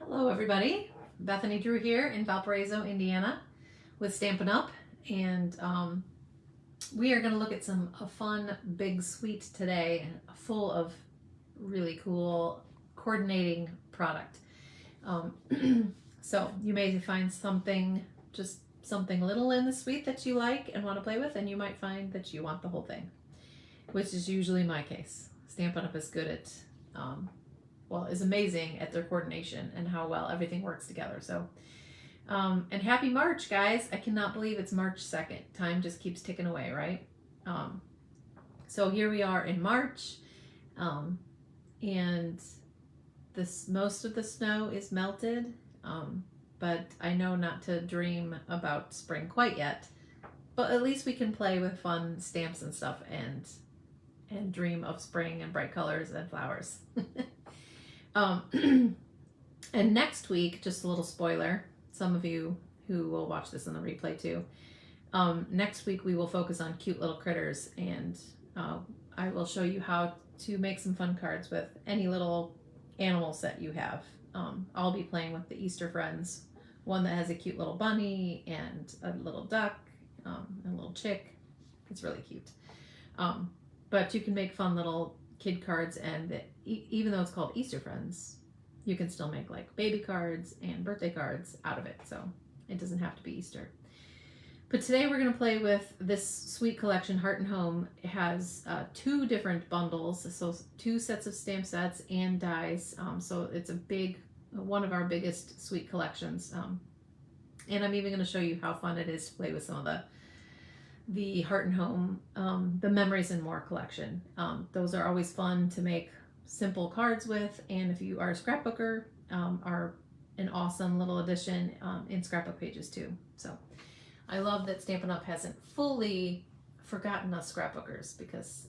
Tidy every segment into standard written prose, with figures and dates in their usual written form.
Hello everybody, Bethany Drew here in Valparaiso, Indiana with Stampin' Up! And we are going to look at a fun big suite today full of really cool coordinating product. So you may find just something little in the suite that you like and want to play with, and you might find that you want the whole thing, which is usually my case. Stampin' Up! Is good at is amazing at their coordination and how well everything works together. So, and happy March, guys. I cannot believe it's March 2nd. Time just keeps ticking away, right? So here we are in March, and most of the snow is melted, but I know not to dream about spring quite yet, but at least we can play with fun stamps and stuff and dream of spring and bright colors and flowers. And next week, just a little spoiler, some of you who will watch this in the replay too, next week we will focus on cute little critters, and I will show you how to make some fun cards with any little animals that you have. I'll be playing with the Easter Friends, one that has a cute little bunny and a little duck, and a little chick. It's really cute. But you can make fun little kid cards, and even though it's called Easter Friends, you can still make like baby cards and birthday cards out of it, so it doesn't have to be Easter. But today we're going to play with this sweet collection. Heart and Home. It has 2 different bundles, so 2 sets of stamp sets and dies, so it's one of our biggest sweet collections, and I'm even going to show you how fun it is to play with some of the Heart and Home, the Memories and More collection. Those are always fun to make simple cards with, and if you are a scrapbooker, are an awesome little addition in scrapbook pages too. So I love that Stampin' Up! Hasn't fully forgotten us scrapbookers, because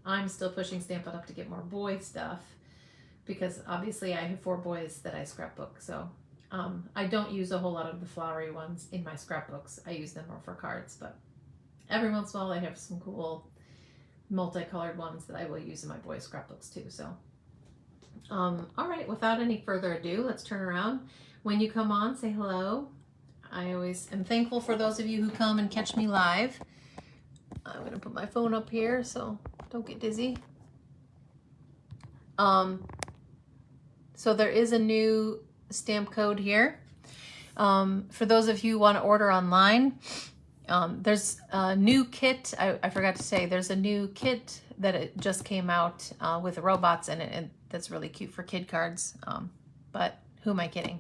I'm still pushing Stampin' Up! To get more boy stuff, because obviously I have 4 boys that I scrapbook, so I don't use a whole lot of the flowery ones in my scrapbooks. I use them more for cards, but every once in a while I have some cool multicolored ones that I will use in my boys' scrapbooks too. So, all right, without any further ado, let's turn around. When you come on, say hello. I always am thankful for those of you who come and catch me live. I'm going to put my phone up here so don't get dizzy. So there is a new stamp code here. For those of you who want to order online, there's a new kit. I forgot to say, there's a new kit that it just came out with robots in it, and that's really cute for kid cards. But who am I kidding?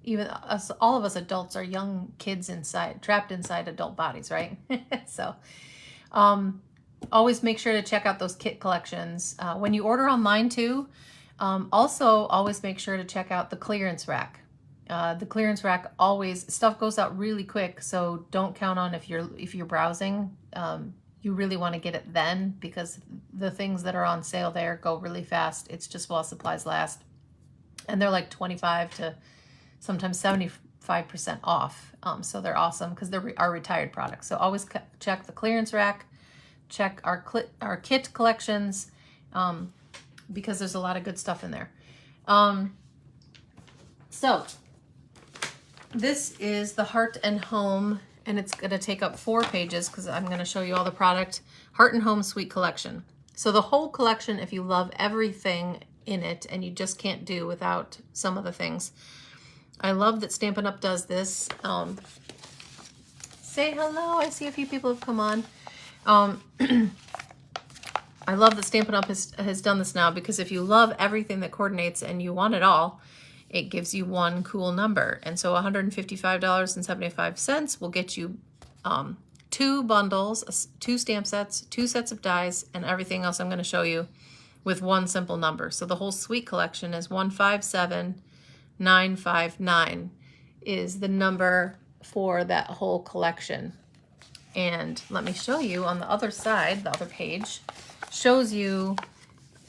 Even us, all of us adults are young kids trapped inside adult bodies, right? So always make sure to check out those kit collections. When you order online too, also always make sure to check out the clearance rack. The clearance rack, always, stuff goes out really quick, so don't count on if you're browsing. You really want to get it then, because the things that are on sale there go really fast. It's just while supplies last, and they're like 25 to sometimes 75% off. So they're awesome because they're our retired products. So always check the clearance rack, check our kit collections, because there's a lot of good stuff in there. So this is the Heart and Home, and it's going to take up 4 pages because I'm going to show you all the product. Heart and Home Suite Collection. So the whole collection, if you love everything in it and you just can't do without some of the things. I love that Stampin' Up! Does this. Say hello. I see a few people have come on. I love that Stampin' Up! has done this now, because if you love everything that coordinates and you want it all, it gives you one cool number. And so $155.75 will get you 2 bundles, 2 stamp sets, 2 sets of dies, and everything else I'm going to show you with one simple number. So the whole suite collection is 157959 is the number for that whole collection. And let me show you on the other side, the other page shows you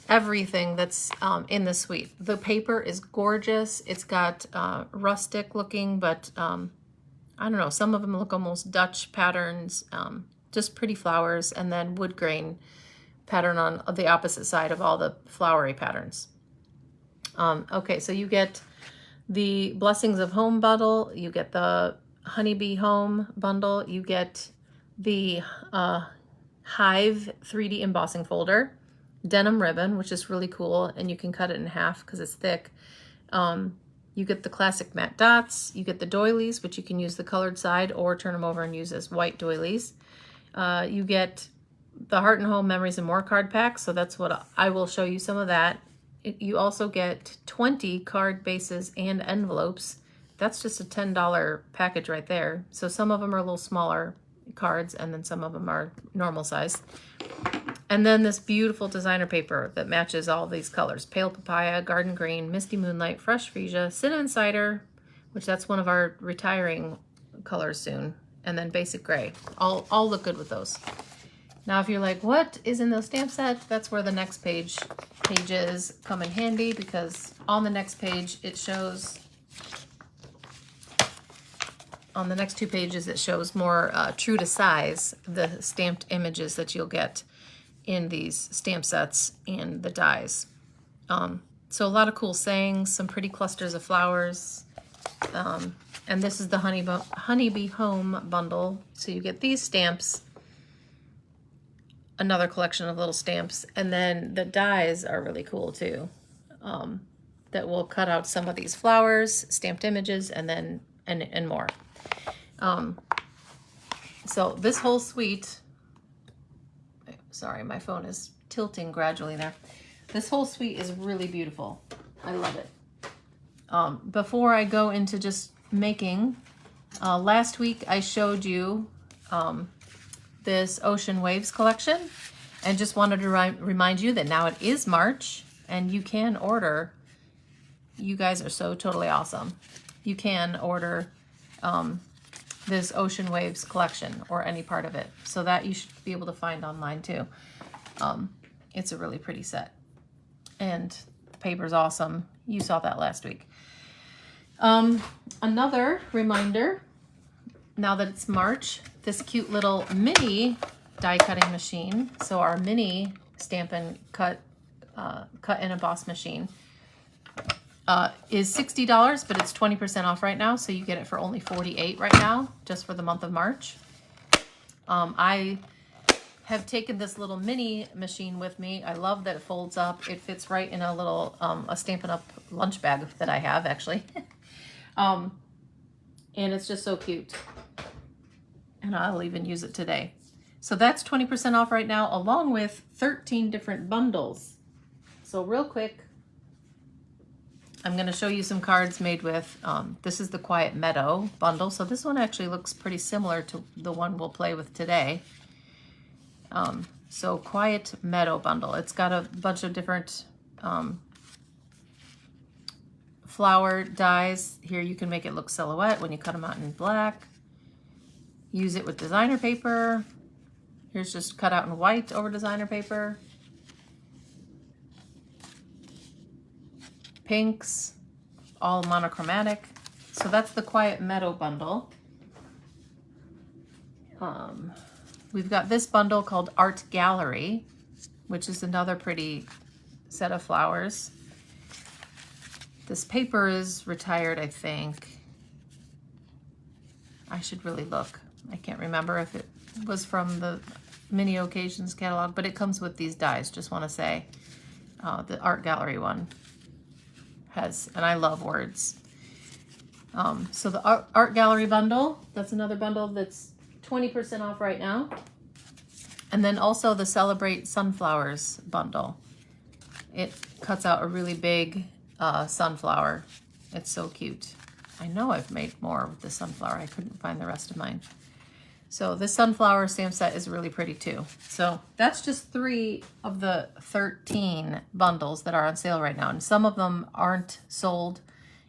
everything that's in the suite. The paper is gorgeous. It's got rustic looking, but I don't know, some of them look almost Dutch patterns, just pretty flowers, and then wood grain pattern on the opposite side of all the flowery patterns. Okay, so you get the Blessings of Home bundle, you get the Honeybee Home bundle, you get the Hive 3D embossing folder, denim ribbon, which is really cool, and you can cut it in half because it's thick. You get the classic matte dots, you get the doilies, which you can use the colored side or turn them over and use as white doilies. You get the Heart and Home Memories and More card pack, so that's what I will show you some of that. You also get 20 card bases and envelopes. That's just a $10 package right there. So some of them are a little smaller cards, and then some of them are normal size. And then this beautiful designer paper that matches all these colors: Pale Papaya, Garden Green, Misty Moonlight, Fresh Freesia, Cinnamon Cider, which that's one of our retiring colors soon, and then Basic Gray. All look good with those. Now, if you're like, what is in those stamp sets? That's where the next pages come in handy, because on the next page, it shows, on the next 2 pages, it shows more true to size, the stamped images that you'll get in these stamp sets and the dies. So a lot of cool sayings, some pretty clusters of flowers. And this is the Honeybee Home bundle. So you get these stamps, another collection of little stamps, and then the dies are really cool too. That will cut out some of these flowers, stamped images, and then and more. So this whole suite, sorry, my phone is tilting gradually there. This whole suite is really beautiful. I love it. Before I go into just making, last week I showed you this Ocean Waves collection, and just wanted to remind you that now it is March and you can order. You guys are so totally awesome. You can order this Ocean Waves collection or any part of it, so that you should be able to find online too. It's a really pretty set, and the paper's awesome. You saw that last week. Another reminder, now that it's March, this cute little mini die cutting machine, so our mini Stampin' cut and emboss machine, is $60, but it's 20% off right now, so you get it for only $48 right now, just for the month of March. I have taken this little mini machine with me. I love that it folds up. It fits right in a little a Stampin' Up lunch bag that I have, actually. And it's just so cute. And I'll even use it today. So that's 20% off right now, along with 13 different bundles. So real quick, I'm going to show you some cards made with, this is the Quiet Meadow bundle. So this one actually looks pretty similar to the one we'll play with today. So Quiet Meadow bundle. It's got a bunch of different flower dies. Here you can make it look silhouette when you cut them out in black. Use it with designer paper. Here's just cut out in white over designer paper. Pinks, all monochromatic. So that's the Quiet Meadow bundle. We've got this bundle called Art Gallery, which is another pretty set of flowers. This paper is retired, I think. I should really look. I can't remember if it was from the Mini Occasions catalog, but it comes with these dies, just want to say. The Art Gallery one has, and I love words. So the Art Gallery bundle, that's another bundle that's 20% off right now. And then also the Celebrate Sunflowers bundle. It cuts out a really big sunflower. It's so cute. I know I've made more with the sunflower. I couldn't find the rest of mine. So this sunflower stamp set is really pretty too. So that's just 3 of the 13 bundles that are on sale right now. And some of them aren't sold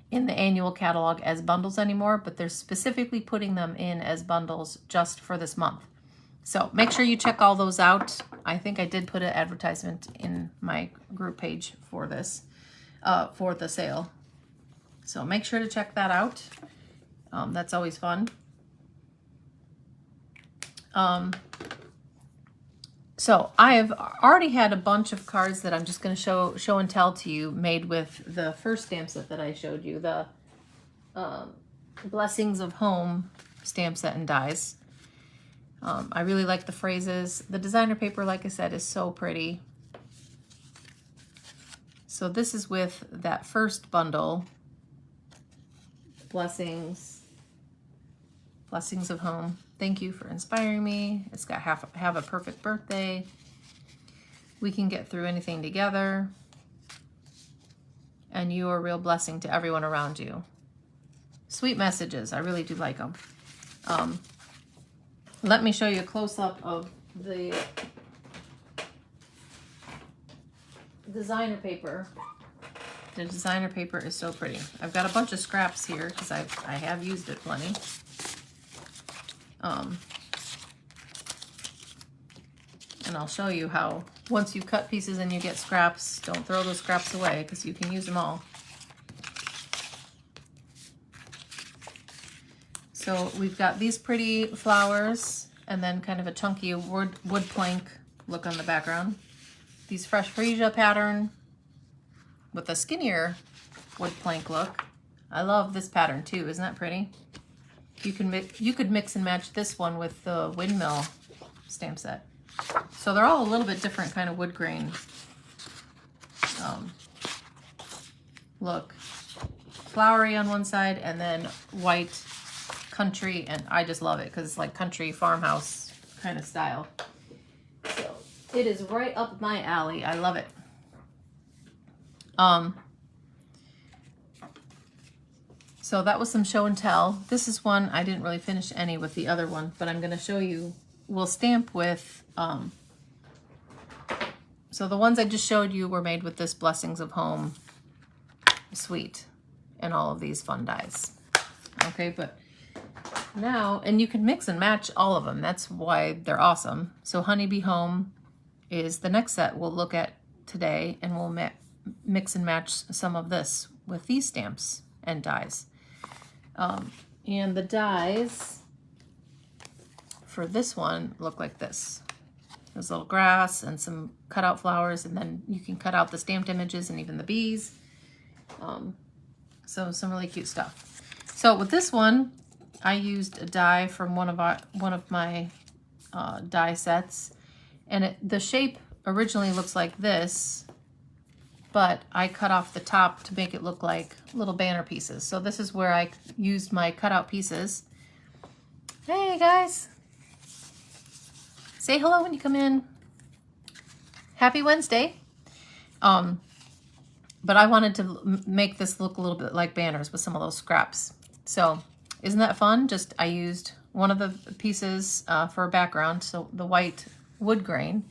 in the annual catalog as bundles anymore, but they're specifically putting them in as bundles just for this month. So make sure you check all those out. I think I did put an advertisement in my group page for this, for the sale. So make sure to check that out. That's always So I have already had a bunch of cards that I'm just going to show and tell to you, made with the first stamp set that I showed you, the Blessings of Home stamp set and dies. I really like the phrases. The designer paper, like I said, is so pretty. So this is with that first bundle, Blessings of Home. Thank you for inspiring me. It's got have a perfect birthday. We can get through anything together. And you are a real blessing to everyone around you. Sweet messages. I really do like them. Let me show you a close-up of the designer paper. The designer paper is so pretty. I've got a bunch of scraps here because I have used it plenty. And I'll show you how once you cut pieces and you get scraps, don't throw those scraps away because you can use them all. So we've got these pretty flowers and then kind of a chunky wood plank look on the background. These fresh freesia pattern with a skinnier wood plank look. I love this pattern too. Isn't that pretty? You could mix and match this one with the windmill stamp set. So they're all a little bit different kind of wood grain look. Flowery on one side and then white country, and I just love it because it's like country farmhouse kind of style. So it is right up my alley. I love it. So that was some show and tell. This is one I didn't really finish any with the other one, but I'm going to show you. We'll stamp with so the ones I just showed you were made with this Blessings of Home suite and all of these fun dies. Okay, but now, and you can mix and match all of them. That's why they're awesome. So Honeybee Home is the next set we'll look at today, and we'll mix and match some of this with these stamps and dies. And the dies for this one look like this. There's a little grass and some cutout flowers, and then you can cut out the stamped images and even the bees. So some really cute stuff. So with this one, I used a die from one of my die sets, and the shape originally looks like this, but I cut off the top to make it look like little banner pieces. So this is where I used my cutout pieces. Hey guys, say hello when you come in. Happy Wednesday. But I wanted to make this look a little bit like banners with some of those scraps. So isn't that fun? Just I used one of the pieces for a background, so the white wood grain.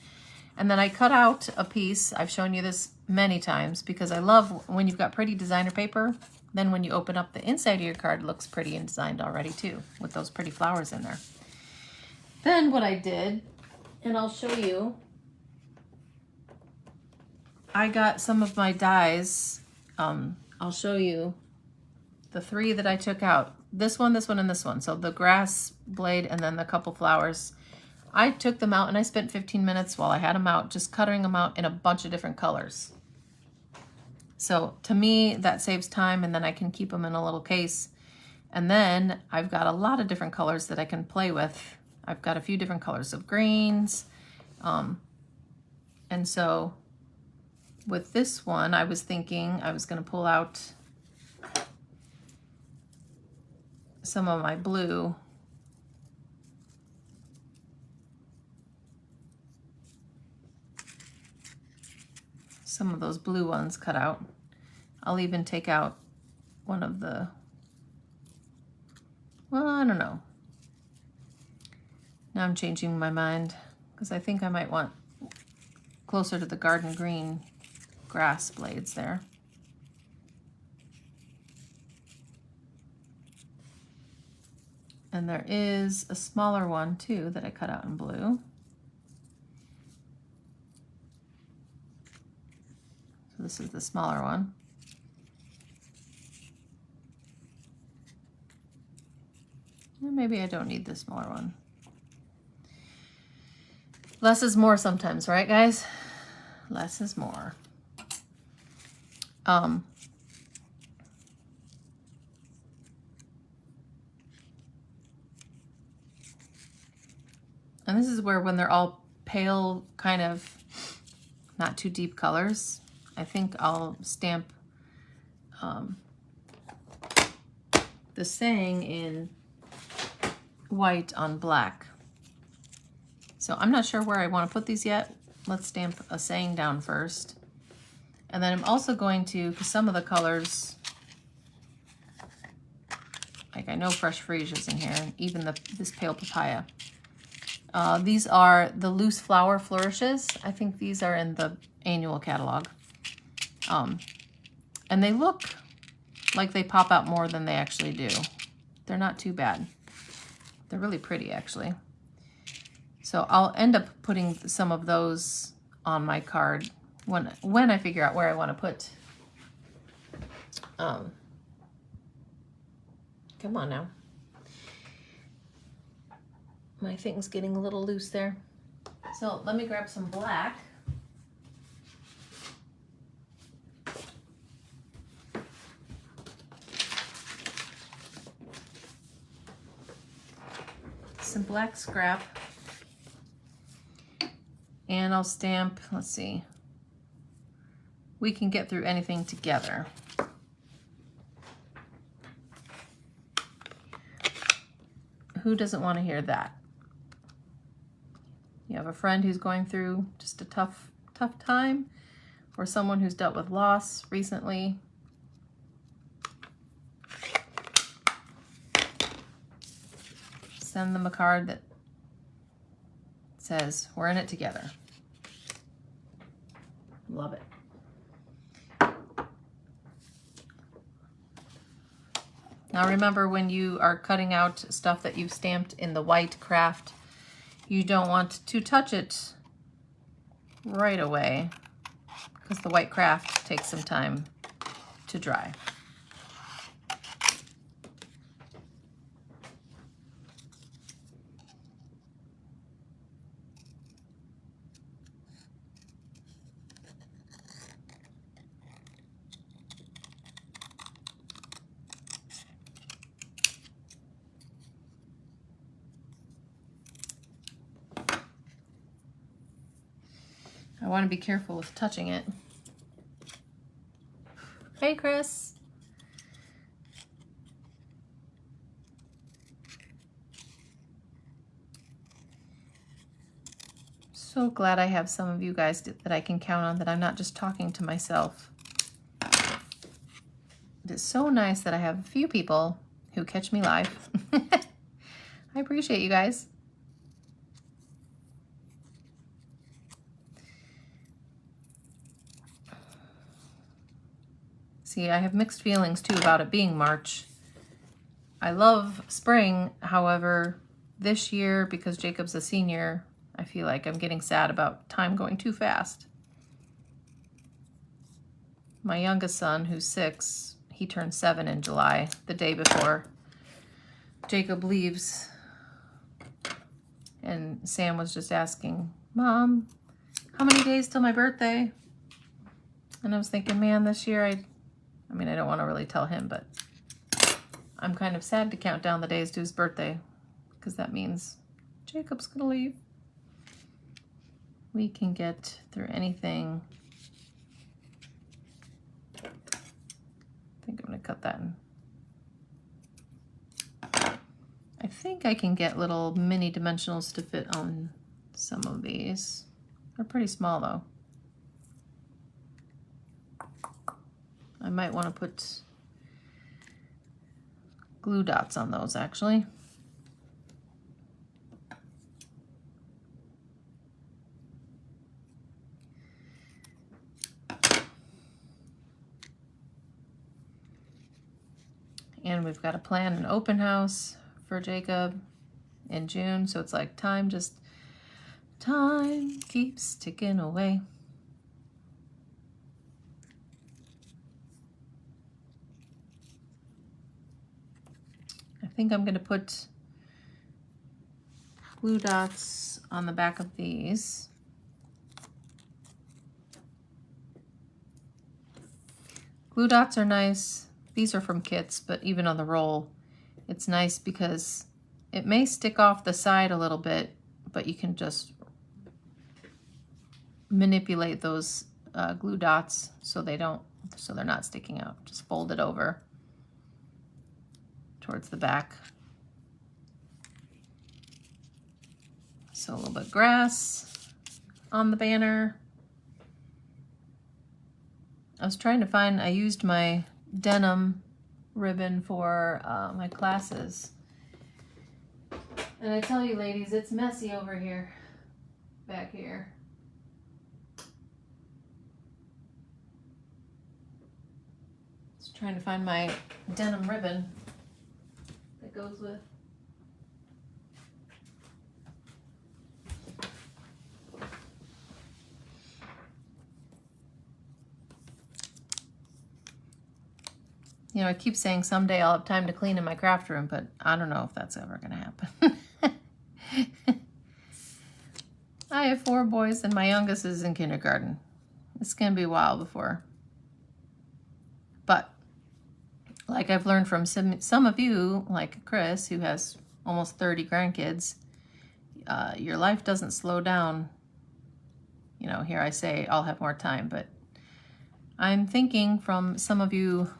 And then I cut out a piece. I've shown you this many times because I love when you've got pretty designer paper, then when you open up the inside of your card, it looks pretty and designed already too, with those pretty flowers in there. Then what I did, and I'll show you, I got some of my dies. I'll show you the three that I took out. This one, and this one. So the grass blade and then the couple flowers. I took them out and I spent 15 minutes while I had them out just cutting them out in a bunch of different colors. So to me, that saves time, and then I can keep them in a little case. And then I've got a lot of different colors that I can play with. I've got a few different colors of greens. And so with this one, I was thinking I was going to pull out some of my blue. Some of those blue ones cut out. I'll even take out one of the, well, I don't know. Now I'm changing my mind because I think I might want closer to the garden green grass blades there. And there is a smaller one too that I cut out in blue. So this is the smaller one. Or maybe I don't need the smaller one. Less is more sometimes, right, guys? Less is more. And this is where when they're all pale, kind of not too deep colors, I think I'll stamp the saying in white on black. So I'm not sure where I want to put these yet. Let's stamp a saying down first. And then I'm also going to, because some of the colors, like I know Fresh Freesia's is in here, and even this Pale Papaya. These are the Loose Flower Flourishes. I think these are in the annual catalog. And they look like they pop out more than they actually do. They're not too bad. They're really pretty, actually. So I'll end up putting some of those on my card when I figure out where I want to put. Come on now. My thing's getting a little loose there. So let me grab some black. Some black scrap. And I'll stamp, let's see. We can get through anything together. Who doesn't want to hear that? You have a friend who's going through just a tough time, or someone who's dealt with loss recently. Send them a card that says, we're in it together. Love it. Now remember, when you are cutting out stuff that you've stamped in the white craft, you don't want to touch it right away because the white craft takes some time to dry. I want to be careful with touching it. Hey, Chris. So glad I have some of you guys that I can count on, that I'm not just talking to myself. It is so nice that I have a few people who catch me live. I appreciate you guys. See, I have mixed feelings too about it being March. I love spring, however, this year, because Jacob's a senior, I feel like I'm getting sad about time going too fast. My youngest son, who's 6, he turned 7 in July, the day before Jacob leaves. And Sam was just asking, Mom, how many days till my birthday? And I was thinking, man, this year I mean, I don't want to really tell him, but I'm kind of sad to count down the days to his birthday, because that means Jacob's gonna leave. We can get through anything. I think I'm gonna cut that in. I think I can get little mini dimensionals to fit on some of these. They're pretty small though. I might want to put glue dots on those, actually. And we've got to plan an open house for Jacob in June, so it's like time keeps ticking away. I think I'm going to put glue dots on the back of these. Glue dots are nice. These are from kits, but even on the roll, it's nice because it may stick off the side a little bit, but you can just manipulate those glue dots so they're not sticking out. Just fold it over towards the back. So a little bit of grass on the banner. I was trying to find, I used my denim ribbon for my classes. And I tell you ladies, it's messy over here, back here. Just trying to find my denim ribbon that goes with. You know, I keep saying someday I'll have time to clean in my craft room, but I don't know if that's ever going to happen. I have 4 boys and my youngest is in kindergarten. It's going to be a while before. But like I've learned from some of you, like Chris, who has almost 30 grandkids, your life doesn't slow down. You know, here I say I'll have more time, but I'm thinking from some of you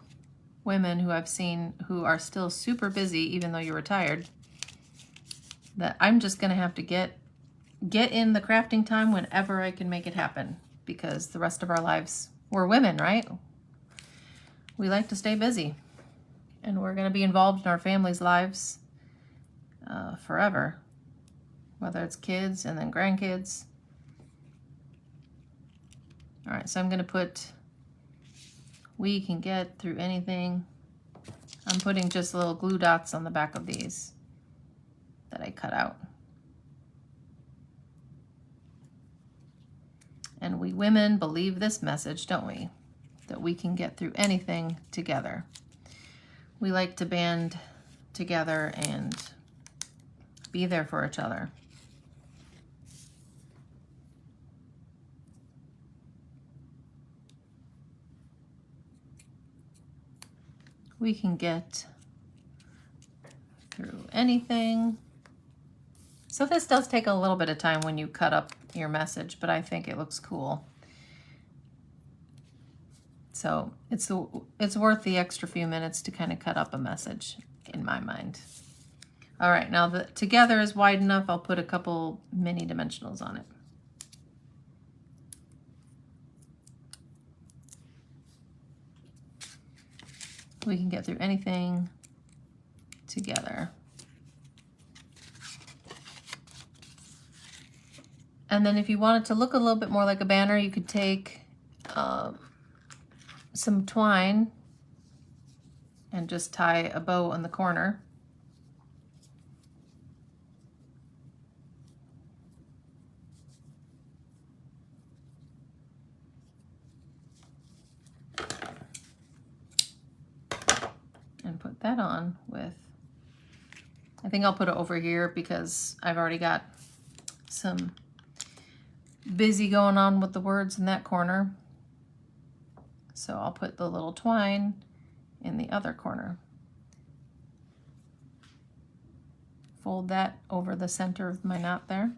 women who I've seen who are still super busy, even though you're retired, that I'm just going to have to get in the crafting time whenever I can make it happen, because the rest of our lives, we're women, right? We like to stay busy, and we're going to be involved in our families' lives forever, whether it's kids and then grandkids. All right, so I'm going to put we can get through anything. I'm putting just little glue dots on the back of these that I cut out. And we women believe this message, don't we? That we can get through anything together. We like to band together and be there for each other. We can get through anything. So this does take a little bit of time when you cut up your message, but I think it looks cool. So it's worth the extra few minutes to kind of cut up a message in my mind. All right, now the together is wide enough. I'll put a couple mini dimensionals on it. We can get through anything together. And then if you want it to look a little bit more like a banner, you could take some twine and just tie a bow on the corner. And put that on with, I think I'll put it over here because I've already got some busy going on with the words in that corner. So I'll put the little twine in the other corner. Fold that over the center of my knot there.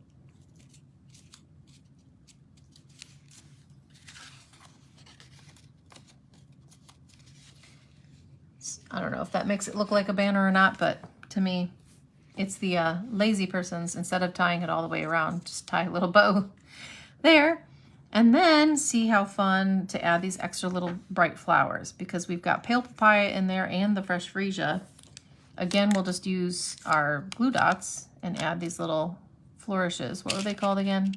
I don't know if that makes it look like a banner or not, but to me, it's the lazy person's, instead of tying it all the way around, just tie a little bow there. And then see how fun to add these extra little bright flowers, because we've got pale papaya in there and the fresh freesia. Again, we'll just use our glue dots and add these little flourishes. What were they called again?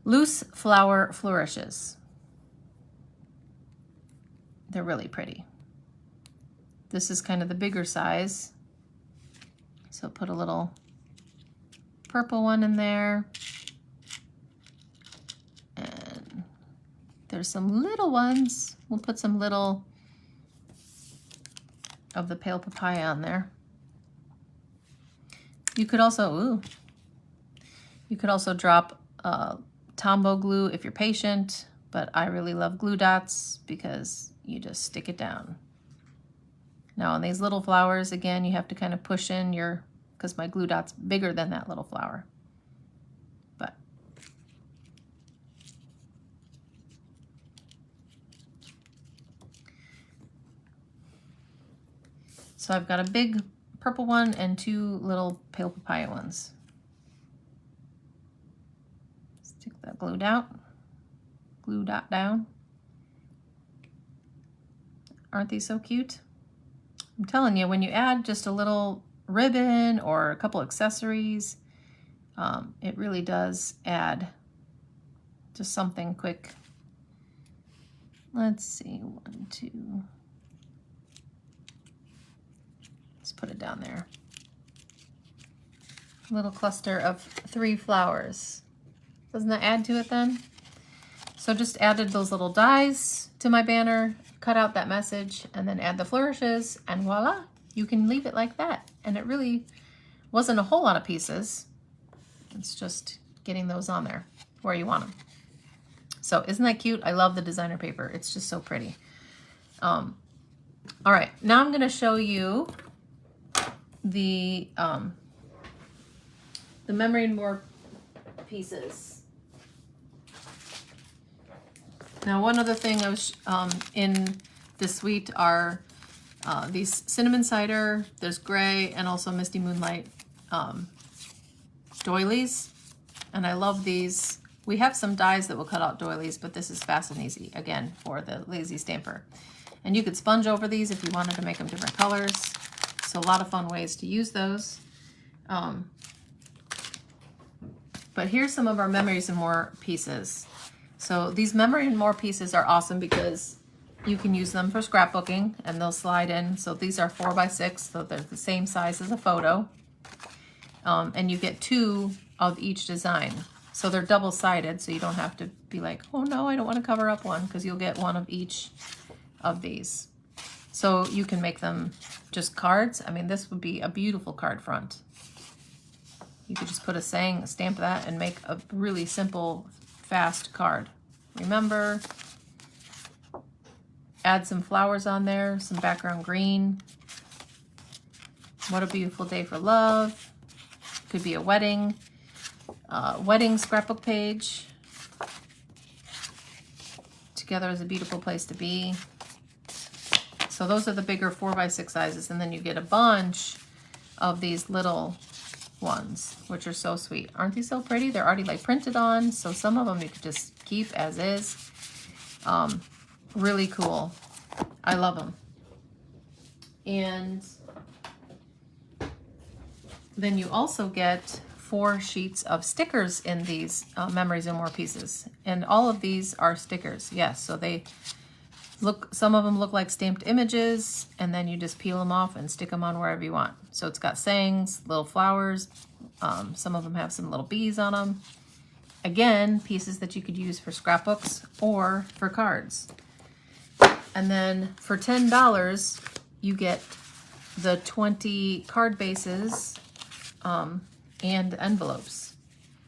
Loose flower flourishes. They're really pretty. This is kind of the bigger size. So put a little purple one in there. And there's some little ones. We'll put some little of the pale papaya on there. You could also, drop Tombow glue if you're patient, but I really love glue dots because you just stick it down. Now on these little flowers, again, you have to kind of push in your, because my glue dot's bigger than that little flower. But so I've got a big purple one and 2 little pale papaya ones. Stick that glue dot down. Aren't these so cute? I'm telling you, when you add just a little ribbon or a couple accessories, it really does add just something quick. Let's see, 1, 2. Let's put it down there. A little cluster of 3 flowers. Doesn't that add to it then? So just added those little dies to my banner, cut out that message, and then add the flourishes, and voila, you can leave it like that. And it really wasn't a whole lot of pieces. It's just getting those on there where you want them. So isn't that cute? I love the designer paper. It's just so pretty. All right, now I'm gonna show you the Memory and More pieces. Now, one other thing I was in this suite are these cinnamon cider, there's gray, and also Misty Moonlight doilies. And I love these. We have some dies that will cut out doilies, but this is fast and easy, again, for the lazy stamper. And you could sponge over these if you wanted to make them different colors. So a lot of fun ways to use those. But here's some of our Memories and More pieces. So these Memory and More pieces are awesome because you can use them for scrapbooking and they'll slide in. So these are 4 by 6, so they're the same size as a photo. And you get 2 of each design. So they're double-sided, so you don't have to be like, oh no, I don't want to cover up one, because you'll get 1 of each of these. So you can make them just cards. I mean, this would be a beautiful card front. You could just put a saying, stamp that, and make a really simple, fast card. Remember, add some flowers on there, some background green. What a beautiful day for love. Could be a wedding scrapbook page. Together is a beautiful place to be. So those are the bigger 4 by 6 sizes, and then you get a bunch of these little ones, which are so sweet. Aren't these so pretty? They're already like printed on, so some of them you could just keep as is. Really cool. I love them. And then you also get 4 sheets of stickers in these Memories and More pieces. And all of these are stickers, yes. So they look, some of them look like stamped images, and then you just peel them off and stick them on wherever you want. So it's got sayings, little flowers. Some of them have some little bees on them. Again, pieces that you could use for scrapbooks or for cards. And then for $10, you get the 20 card bases and envelopes.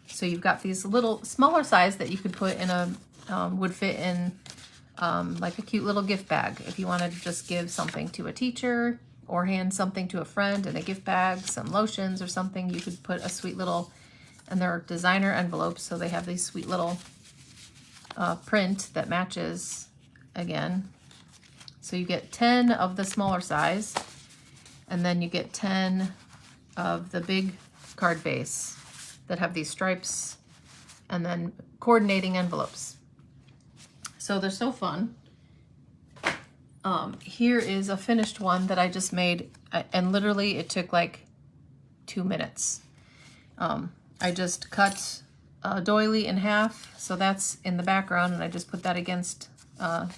So you've got these little smaller size that you could put in a, would fit in like a cute little gift bag. If you wanted to just give something to a teacher or hand something to a friend in a gift bag, some lotions or something, you could put a sweet little, and they're designer envelopes, so they have these sweet little print that matches again. So you get 10 of the smaller size, and then you get 10 of the big card base that have these stripes, and then coordinating envelopes. So they're so fun. Here is a finished one that I just made, and literally it took like 2 minutes. I just cut a doily in half, so that's in the background, and I just put that against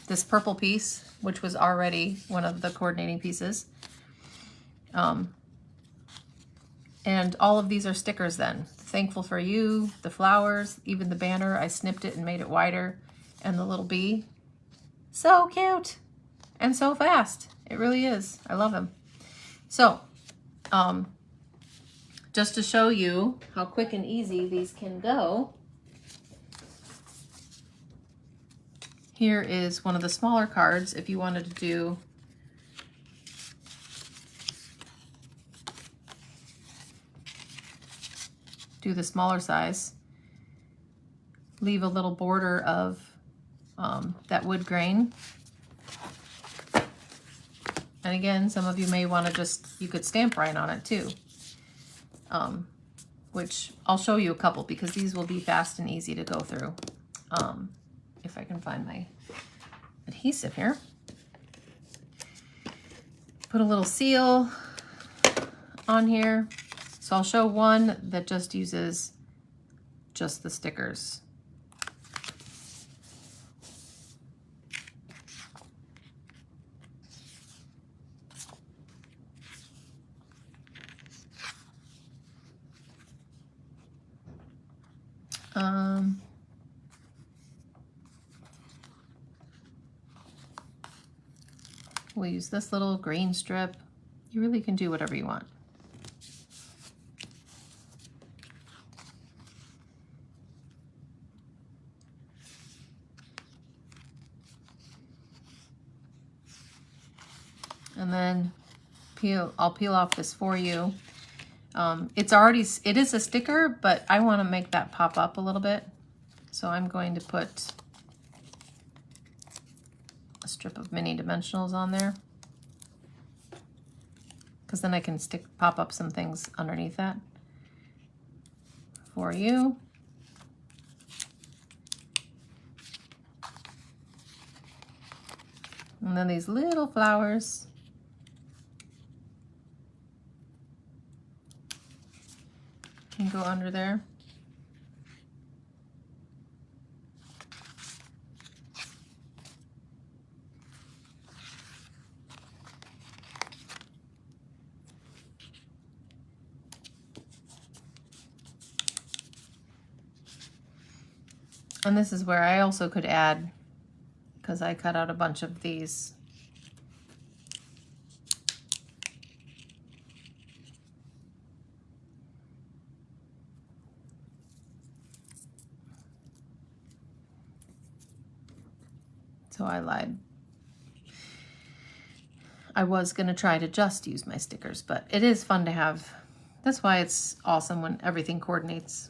this purple piece, which was already one of the coordinating pieces. And all of these are stickers then. Thankful for you, the flowers, even the banner, I snipped it and made it wider, and the little bee. So cute and so fast. It really is. I love them. So, just to show you how quick and easy these can go, here is one of the smaller cards if you wanted to do the smaller size. Leave a little border of that wood grain. And again, some of you may want to you could stamp right on it too. Which I'll show you a couple because these will be fast and easy to go through. If I can find my adhesive here. Put a little seal on here. So I'll show one that just uses just the stickers. We'll use this little green strip. You really can do whatever you want. And then I'll peel off this for you. It is a sticker, but I want to make that pop up a little bit. So I'm going to put a strip of mini dimensionals on there, because then I can pop up some things underneath that for you. And then these little flowers. Can go under there. And this is where I also could add, because I cut out a bunch of these. So I lied. I was going to try to just use my stickers, but it is fun to have. That's why it's awesome when everything coordinates.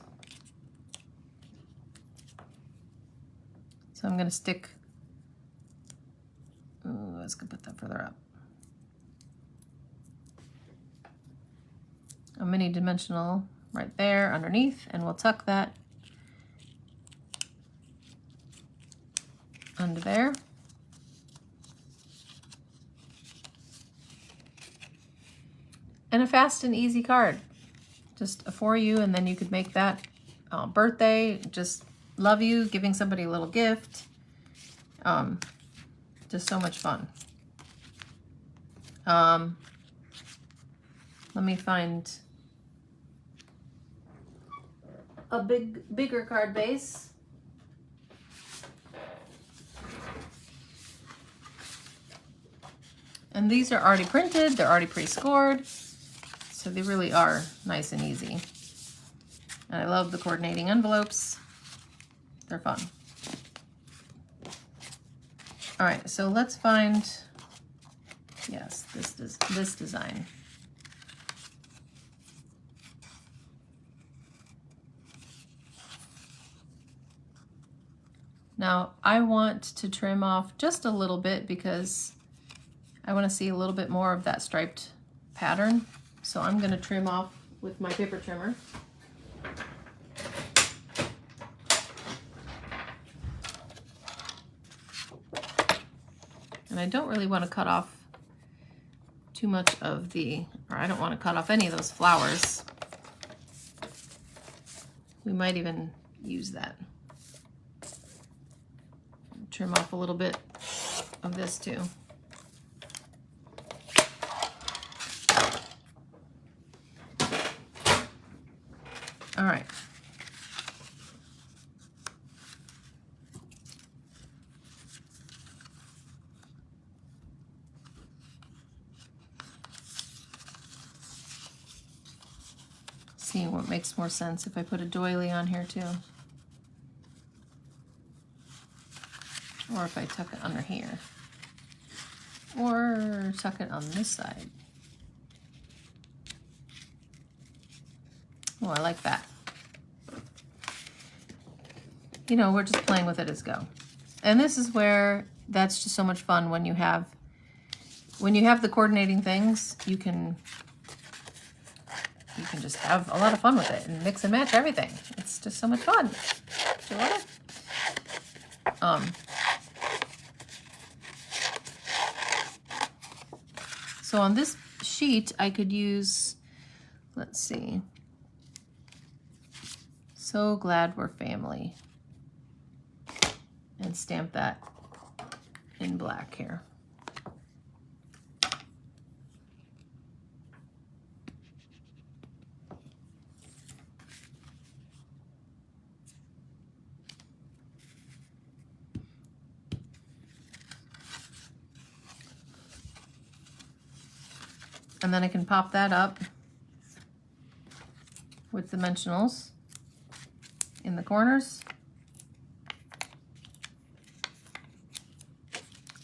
So I'm going to stick, let's go put that further up. A mini dimensional right there underneath, and we'll tuck that under there. And a fast and easy card, just for you, and then you could make that birthday, just love you, giving somebody a little gift. Just so much fun. Let me find a bigger card base. And these are already printed, they're already pre-scored, so they really are nice and easy. And I love the coordinating envelopes. They're fun. All right, so let's find, yes, this design. Now, I want to trim off just a little bit because I want to see a little bit more of that striped pattern. So I'm going to trim off with my paper trimmer. And I don't really want to cut off too much of or I don't want to cut off any of those flowers. We might even use that. Trim off a little bit of this too. All right. seeing what makes more sense if I put a doily on here too. Or if I tuck it under here. Or tuck it on this side. Oh, I like that. You know, we're just playing with it as go. And this is where that's just so much fun when you have the coordinating things, you can just have a lot of fun with it and mix and match everything. It's just so much fun. Do you love it? So on this sheet, I could use, let's see, So Glad We're Family, and stamp that in black here. And then I can pop that up with dimensionals in the corners.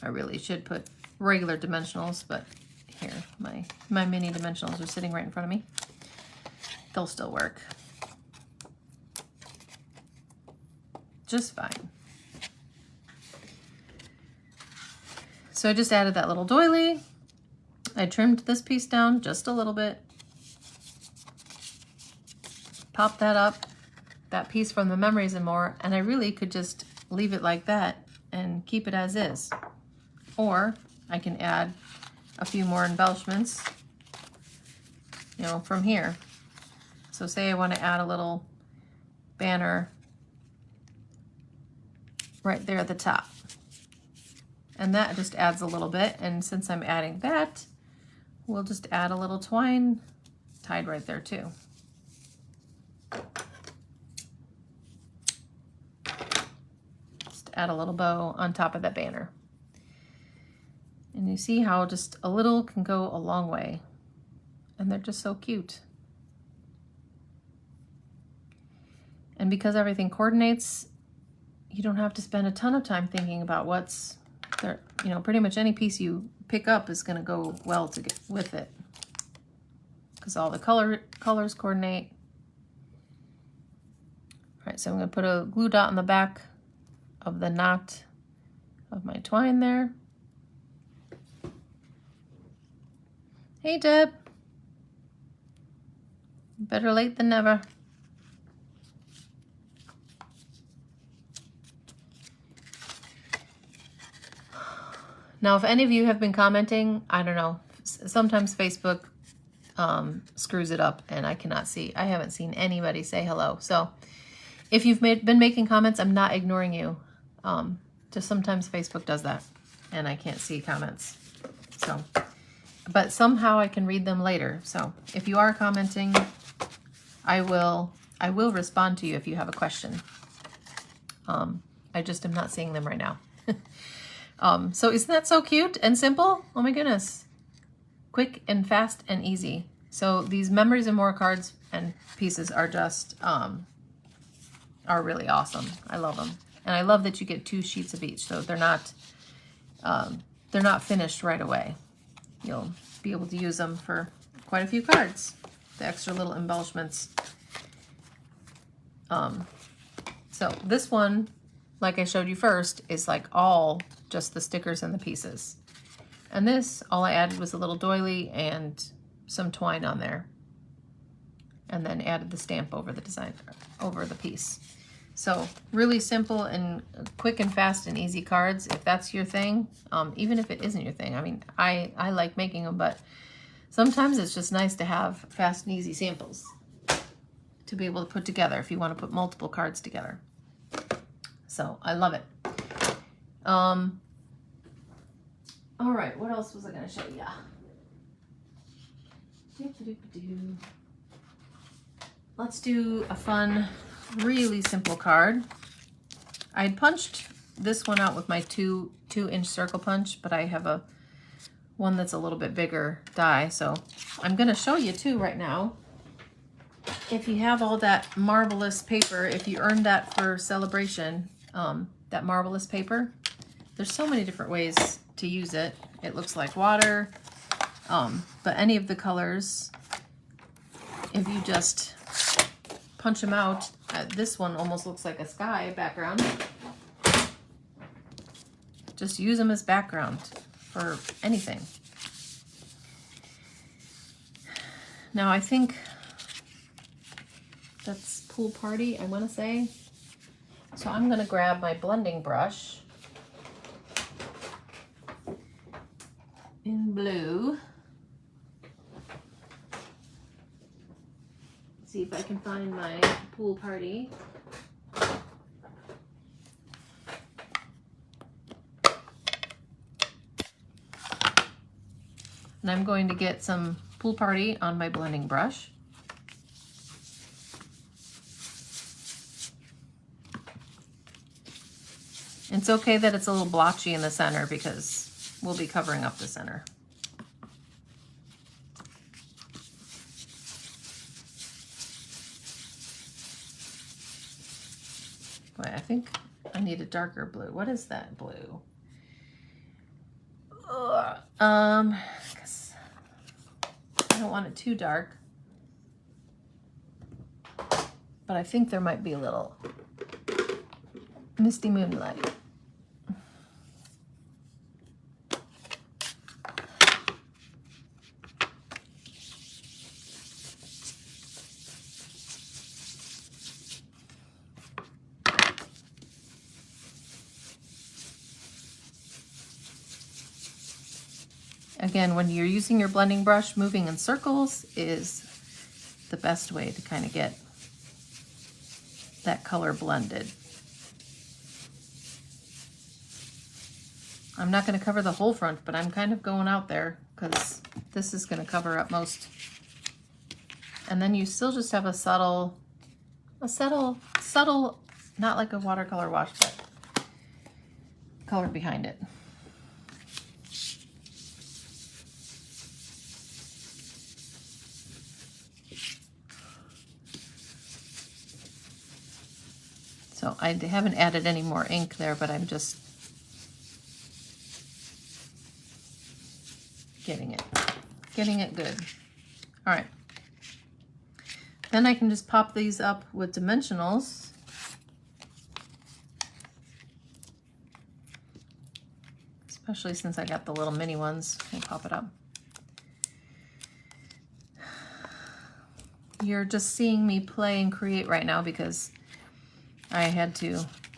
I really should put regular dimensionals, but here, my mini dimensionals are sitting right in front of me. They'll still work just fine. So I just added that little doily. I trimmed this piece down just a little bit. Pop that up, that piece from the Memories and More, and I really could just leave it like that and keep it as is. Or I can add a few more embellishments, you know, from here. So say I want to add a little banner right there at the top. And that just adds a little bit, and since I'm adding that, we'll just add a little twine tied right there too. Just add a little bow on top of that banner. And you see how just a little can go a long way. And they're just so cute. And because everything coordinates, you don't have to spend a ton of time thinking about what's there. You know, pretty much any piece you pick up is going to go well to get with it, because all the colors coordinate. All right, so I'm going to put a glue dot on the back of the knot of my twine there. Hey Deb, better late than never. Now, if any of you have been commenting, I don't know, sometimes Facebook screws it up and I cannot see. I haven't seen anybody say hello. So if you've been making comments, I'm not ignoring you. Just sometimes Facebook does that and I can't see comments. So, but somehow I can read them later. So if you are commenting, I will respond to you if you have a question. I just am not seeing them right now. So isn't that so cute and simple? Oh my goodness. Quick and fast and easy. So these Memories and More cards and pieces are just, are really awesome. I love them. And I love that you get 2 sheets of each. So they're not finished right away. You'll be able to use them for quite a few cards. The extra little embellishments. So this one, like I showed you first, is like all just the stickers and the pieces. And this, all I added was a little doily and some twine on there. And then added the stamp over the design, over the piece. So really simple and quick and fast and easy cards, if that's your thing. Even if it isn't your thing. I mean, I like making them, but sometimes it's just nice to have fast and easy samples to be able to put together if you want to put multiple cards together. So I love it. All right, what else was I going to show you? Let's do a fun, really simple card. I had punched this one out with my 2-inch circle punch, but I have one that's a little bit bigger die, so I'm going to show you two right now. if you have all that marvelous paper, if you earned that for celebration, that marvelous paper, there's so many different ways to use it. It looks like water, but any of the colors, if you just punch them out, this one almost looks like a sky background. Just use them as background for anything. Now I think that's pool party, I want to say. So I'm going to grab my blending brush in blue. See if I can find my pool party. And I'm going to get some pool party on my blending brush. It's okay that it's a little blotchy in the center because we'll be covering up the center. Boy, I think I need a darker blue. What is that blue? Guess I don't want it too dark, but I think there might be a little misty moonlight. Again, when you're using your blending brush, moving in circles is the best way to kind of get that color blended. I'm not going to cover the whole front, but I'm kind of going out there because this is going to cover up most. And then you still just have a subtle, not like a watercolor wash, but color behind it. So I haven't added any more ink there, but I'm just getting it good. All right. Then I can just pop these up with dimensionals. Especially since I got the little mini ones. We'll pop it up. You're just seeing me play and create right now because I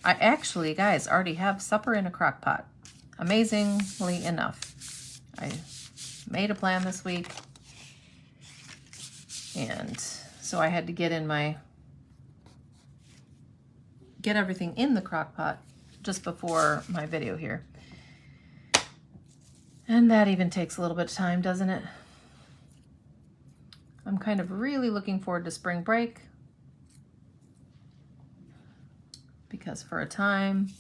actually, guys, already have supper in a crock pot. Amazingly enough. I made a plan this week. And so I had to get everything in the crock pot just before my video here. And that even takes a little bit of time, doesn't it? I'm kind of really looking forward to spring break. Because for a time,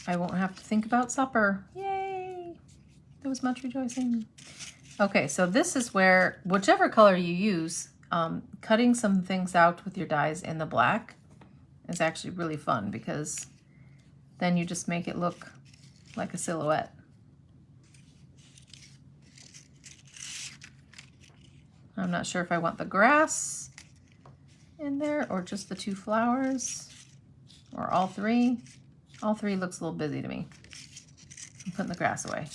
I won't have to think about supper. Yay! There was much rejoicing. Okay, so this is where, whichever color you use, cutting some things out with your dies in the black is actually really fun because then you just make it look like a silhouette. I'm not sure if I want the grass in there or just the two flowers or all three. All three looks a little busy to me. I'm putting the grass away.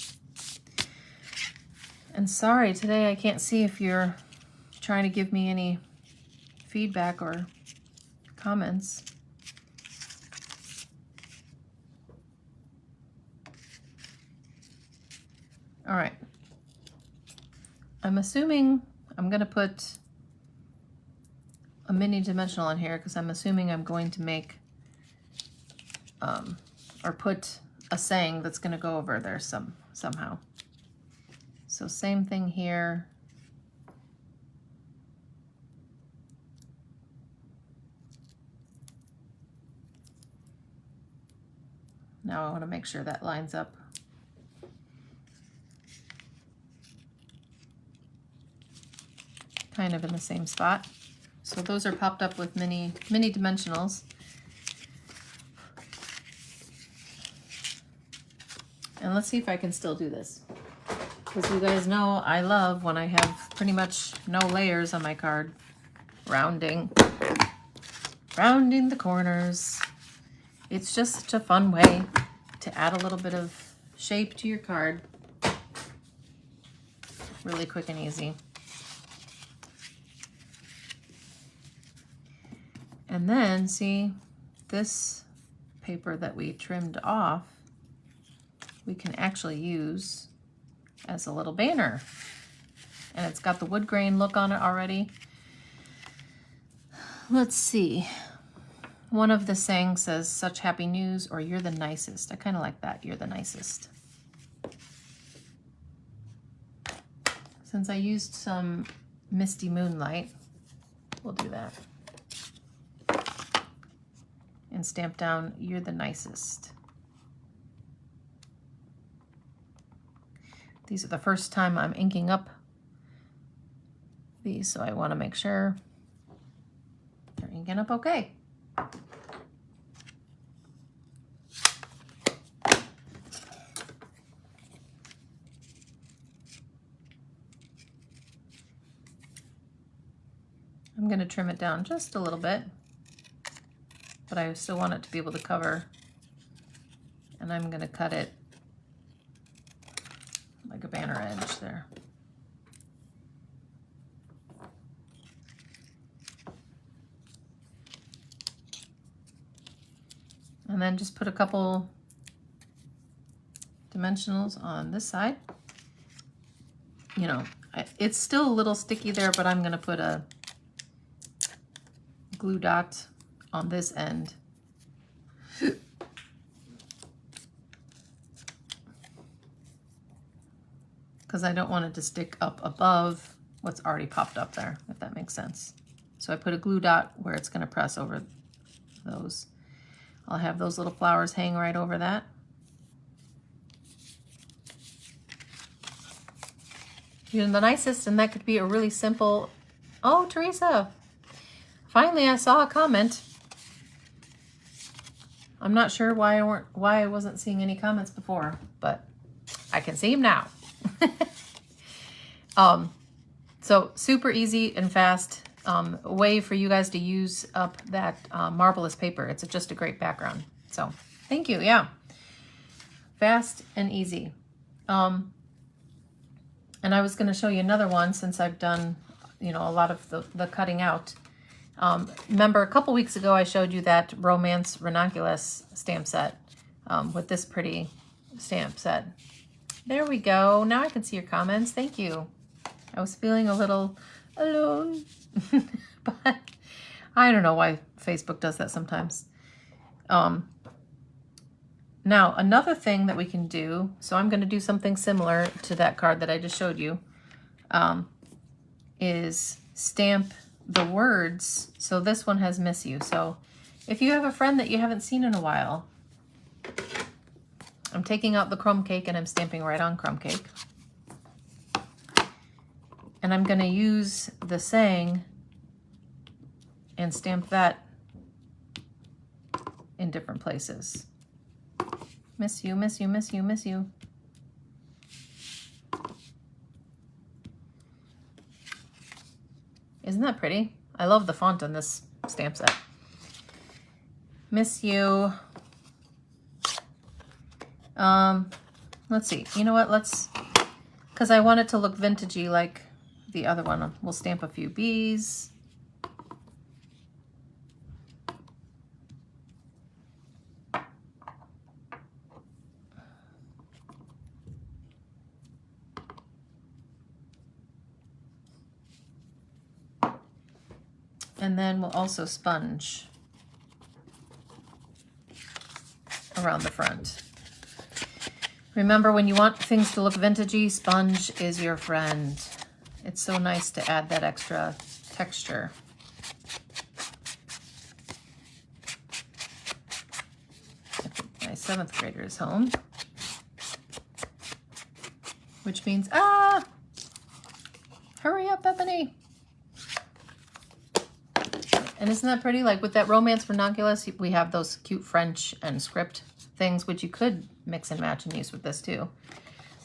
And sorry, today I can't see if you're trying to give me any feedback or comments. All right. I'm assuming I'm going to put a mini dimensional on here because I'm assuming I'm going to make or put a saying that's going to go over there somehow. So same thing here. Now I want to make sure that lines up. kind of in the same spot. So those are popped up with mini dimensionals. And let's see if I can still do this. Because you guys know I love when I have pretty much no layers on my card. Rounding the corners. It's just such a fun way to add a little bit of shape to your card. Really quick and easy. And then see this paper that we trimmed off, we can actually use as a little banner. And it's got the wood grain look on it already. Let's see. One of the sayings says, "Such happy news," or "You're the nicest." I kind of like that, "You're the nicest." Since I used some Misty Moonlight, we'll do that. And stamp down, "You're the nicest." These are the first time I'm inking up these, so I want to make sure they're inking up okay. I'm going to trim it down just a little bit, but I still want it to be able to cover, and I'm going to cut it like a banner edge there. And then just put a couple dimensionals on this side. You know, it's still a little sticky there, but I'm going to put a glue dot on this end. Because I don't want it to stick up above what's already popped up there, if that makes sense. So I put a glue dot where it's going to press over those. I'll have those little flowers hang right over that. You're the nicest, and that could be a really simple, oh, Teresa, finally I saw a comment. I'm not sure why I wasn't seeing any comments before, but I can see them now. So super easy and fast way for you guys to use up that marvelous paper. It's just a great background. So thank you. Yeah, fast and easy. And I was going to show you another one since I've done, you know, a lot of the cutting out. Remember a couple weeks ago I showed you that Romance Ranunculus stamp set with this pretty stamp set. There we go. Now I can see your comments. Thank you. I was feeling a little alone, but I don't know why Facebook does that sometimes. Now, another thing that we can do, so I'm going to do something similar to that card that I just showed you, is stamp the words. So this one has "miss you." So if you have a friend that you haven't seen in a while, I'm taking out the crumb cake and I'm stamping right on crumb cake. And I'm going to use the saying and stamp that in different places. Miss you, miss you, miss you, miss you. Isn't that pretty? I love the font on this stamp set. Miss you. Let's see. You know what? Because I want it to look vintagey like the other one. We'll stamp a few bees. And then we'll also sponge around the front. Remember, when you want things to look vintagey, sponge is your friend. It's so nice to add that extra texture. My 7th grader is home, which means, hurry up, Bethany. And isn't that pretty? Like with that Romance Ranunculus, we have those cute French and script things, which you could mix and match and use with this too.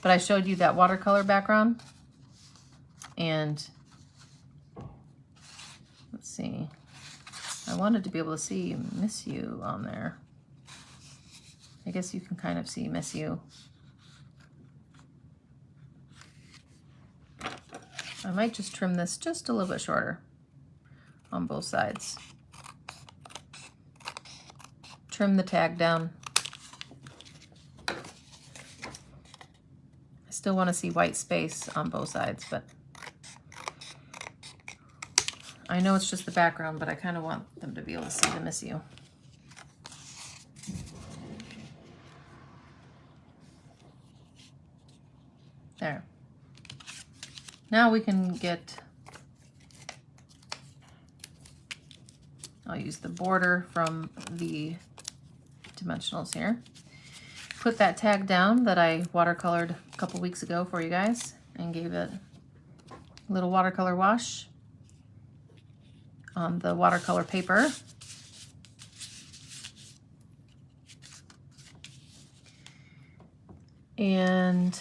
But I showed you that watercolor background. And let's see. I wanted to be able to see Miss You on there. I guess you can kind of see Miss You. I might just trim this just a little bit shorter on both sides. Trim the tag down. I still want to see white space on both sides, but I know it's just the background, but I kind of want them to be able to see the Miss You. There. Now we can get, I'll use the border from the dimensionals here. Put that tag down that I watercolored a couple weeks ago for you guys and gave it a little watercolor wash on the watercolor paper. And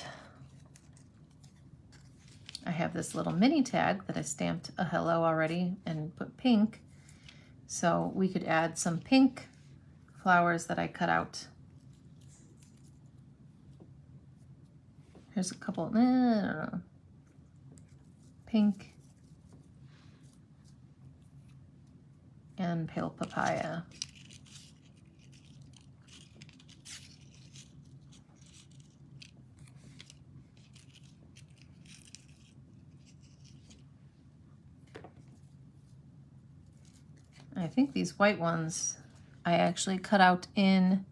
I have this little mini tag that I stamped a hello already and put pink. So we could add some pink flowers that I cut out. Here's a couple, pink and pale papaya. I think these white ones I actually cut out in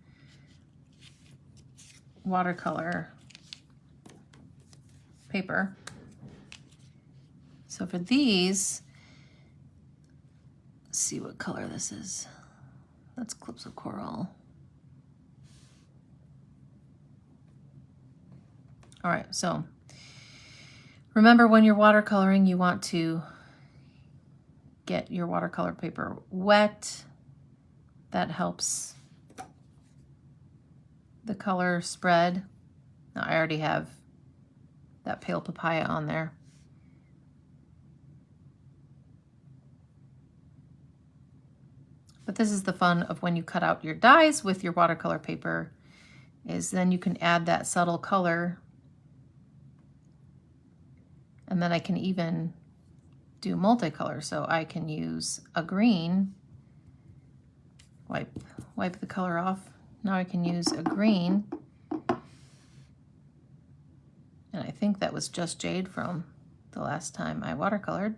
watercolor paper. So for these, let's see what color this is. That's Clips of Coral. All right, so remember when you're watercoloring, you want to get your watercolor paper wet. That helps the color spread. Now I already have that pale papaya on there. But this is the fun of when you cut out your dies with your watercolor paper, is then you can add that subtle color. And then I can even do multicolor. So I can use a green, wipe the color off. Now I can use a green. And I think that was just Jade from the last time I watercolored.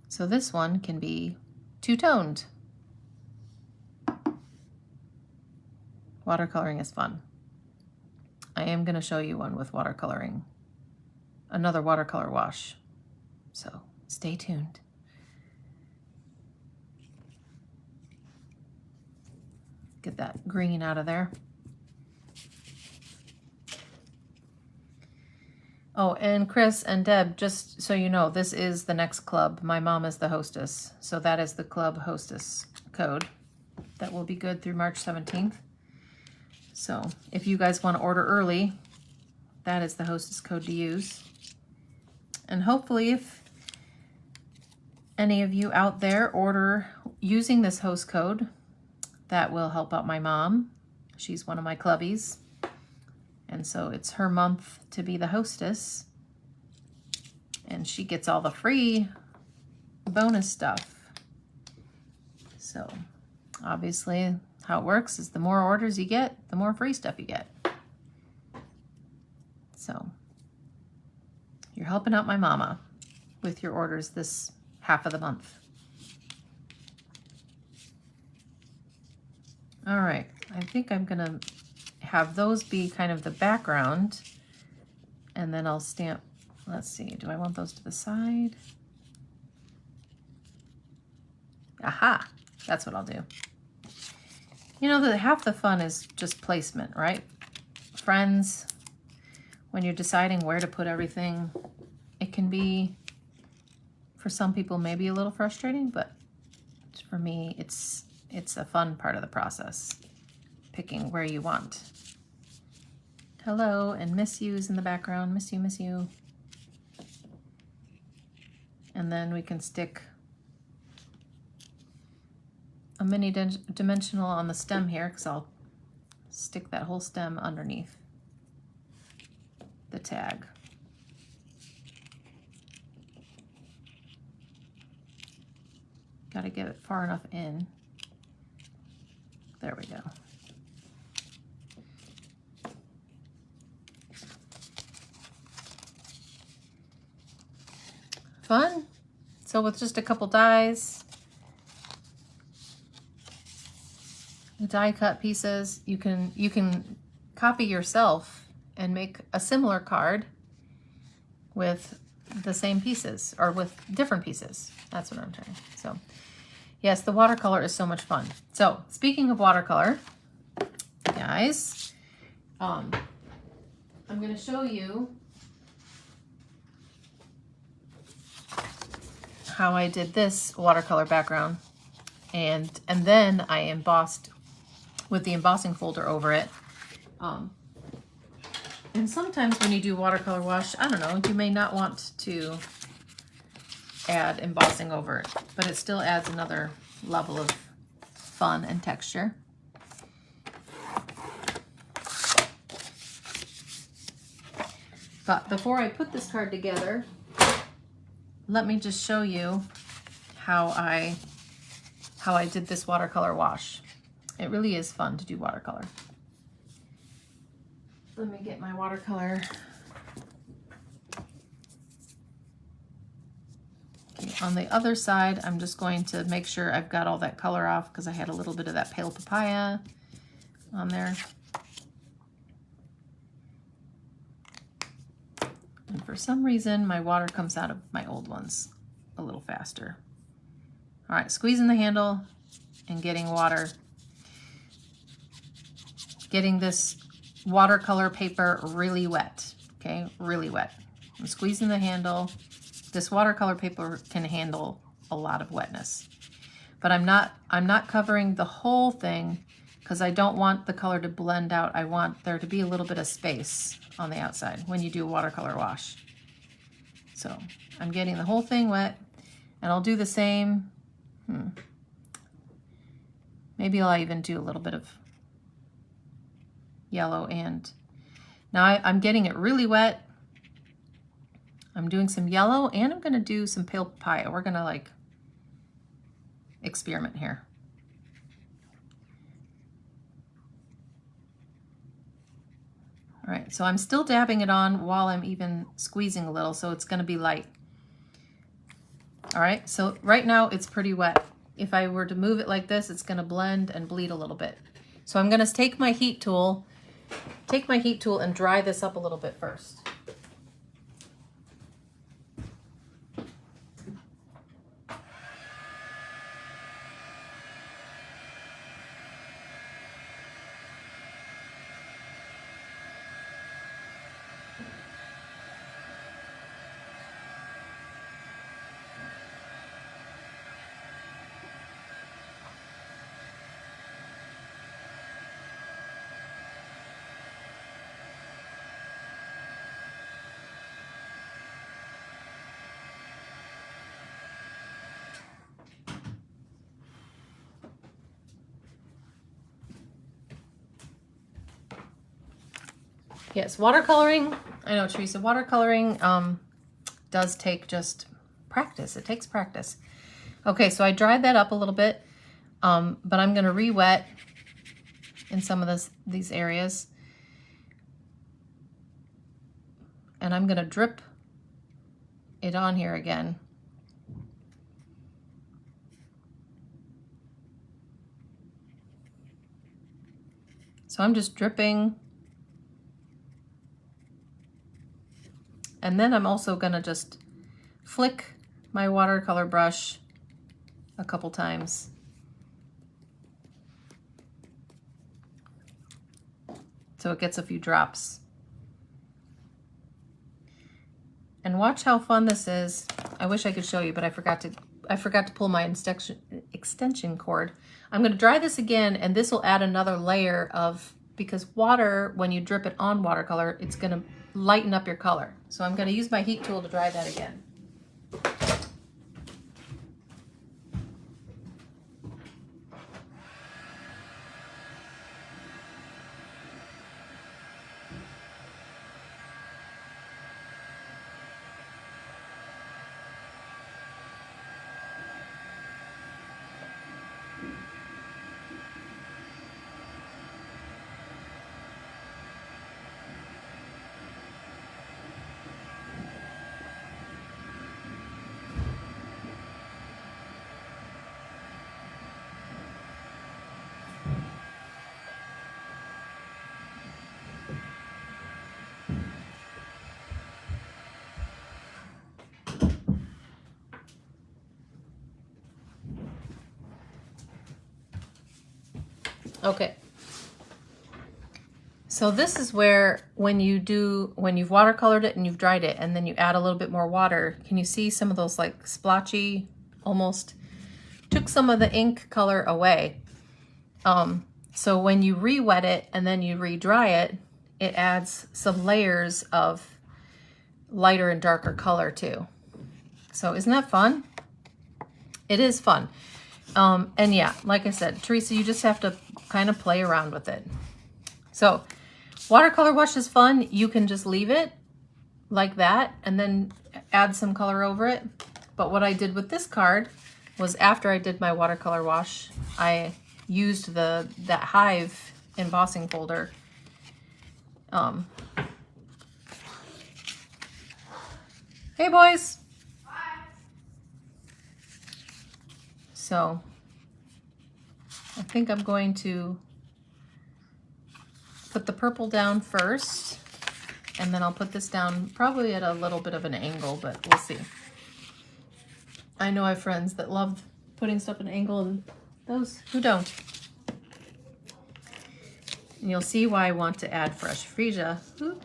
So this one can be two-toned. Watercoloring is fun. I am going to show you one with watercoloring, another watercolor wash. So stay tuned. Get that green out of there. Oh, and Chris and Deb, just so you know, this is the next club. My mom is the hostess. So that is the club hostess code. That will be good through March 17th. So if you guys want to order early, that is the hostess code to use. And hopefully if any of you out there order using this host code, that will help out my mom. She's one of my clubbies. And so it's her month to be the hostess. And she gets all the free bonus stuff. So obviously how it works is the more orders you get, the more free stuff you get. So you're helping out my mama with your orders this half of the month. All right, I think I'm gonna have those be kind of the background, and then I'll stamp, let's see, do I want those to the side? Aha, that's what I'll do. You know, half the fun is just placement, right? Friends, when you're deciding where to put everything, it can be For some people, maybe a little frustrating, but for me, it's a fun part of the process, picking where you want. Hello, and miss you's in the background. Miss you, miss you. And then we can stick a mini dimensional on the stem here, because I'll stick that whole stem underneath the tag. Got to get it far enough in. There we go. Fun. So with just a couple dies, the die cut pieces, you can copy yourself and make a similar card with the same pieces or with different pieces. That's what I'm trying. So yes, the watercolor is so much fun. So speaking of watercolor, guys, I'm going to show you how I did this watercolor background, and then I embossed with the embossing folder over it. And sometimes when you do watercolor wash, I don't know, you may not want to add embossing over it, but it still adds another level of fun and texture. But before I put this card together, let me just show you how I did this watercolor wash. It really is fun to do watercolor. Let me get my watercolor. Okay, on the other side, I'm just going to make sure I've got all that color off because I had a little bit of that pale papaya on there. And for some reason, my water comes out of my old ones a little faster. All right, squeezing the handle and getting water. Getting this watercolor paper really wet, okay? Really wet. I'm squeezing the handle. This watercolor paper can handle a lot of wetness. But I'm not covering the whole thing because I don't want the color to blend out. I want there to be a little bit of space on the outside when you do a watercolor wash. So I'm getting the whole thing wet, and I'll do the same. Maybe I'll even do a little bit of yellow, and now I'm getting it really wet. I'm doing some yellow, and I'm going to do some pale papaya. We're going to like experiment here. All right, so I'm still dabbing it on while I'm even squeezing a little, so it's going to be light. All right, so right now it's pretty wet. If I were to move it like this, it's going to blend and bleed a little bit. So I'm going to take my heat tool and dry this up a little bit first. Yes, watercoloring, I know, Teresa, watercoloring does take just practice. It takes practice. Okay, so I dried that up a little bit, but I'm going to re-wet in some of these areas. And I'm going to drip it on here again. So I'm just dripping. And then I'm also gonna just flick my watercolor brush a couple times. So it gets a few drops. And watch how fun this is I wish I could show you, but I forgot to pull my extension cord. I'm going to dry this again, and this will add another layer of, because water, when you drip it on watercolor, it's going to lighten up your color. So I'm going to use my heat tool to dry that again. Okay. So this is where when you've watercolored it and you've dried it and then you add a little bit more water, can you see some of those like splotchy, almost took some of the ink color away. So when you re-wet it and then you re-dry it, it adds some layers of lighter and darker color too. So isn't that fun? It is fun. And yeah, like I said, Teresa, you just have to kind of play around with it. So watercolor wash is fun. You can just leave it like that and then add some color over it. But what I did with this card was after I did my watercolor wash, I used that Hive embossing folder. Hey boys. So I think I'm going to put the purple down first, and then I'll put this down probably at a little bit of an angle, but we'll see. I know I have friends that love putting stuff at an angle and those who don't. And you'll see why I want to add fresh freesia. Ooh.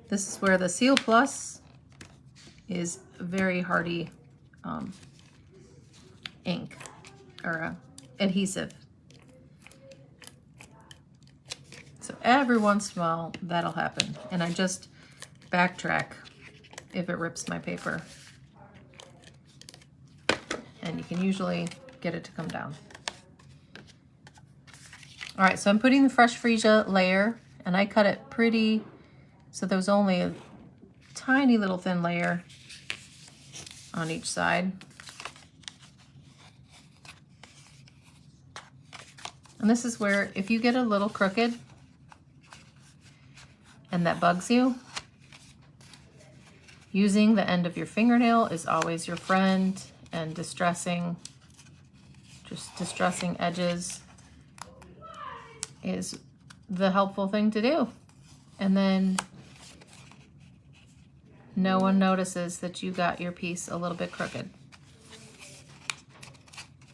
This is where the Seal Plus is very hardy ink or adhesive. So every once in a while that'll happen, and I just backtrack if it rips my paper, and you can usually get it to come down. All right, so I'm putting the fresh freesia layer, and I cut it pretty, so there was only a tiny little thin layer on each side. And this is where, if you get a little crooked and that bugs you, using the end of your fingernail is always your friend, and distressing edges is the helpful thing to do. And then no one notices that you got your piece a little bit crooked.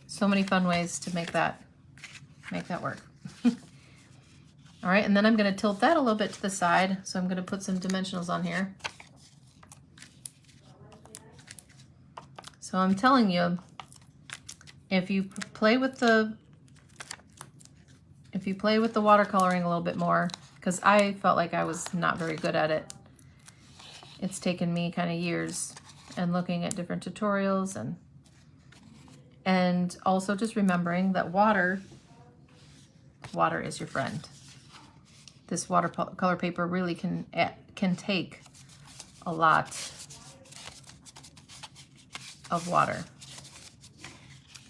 So many fun ways to make that work. All right, and then I'm going to tilt that a little bit to the side. So I'm going to put some dimensionals on here. So I'm telling you, if you play with the watercoloring a little bit more, because I felt like I was not very good at it. It's taken me kind of years, and looking at different tutorials, and also just remembering that water is your friend. This watercolor paper really can take a lot of water.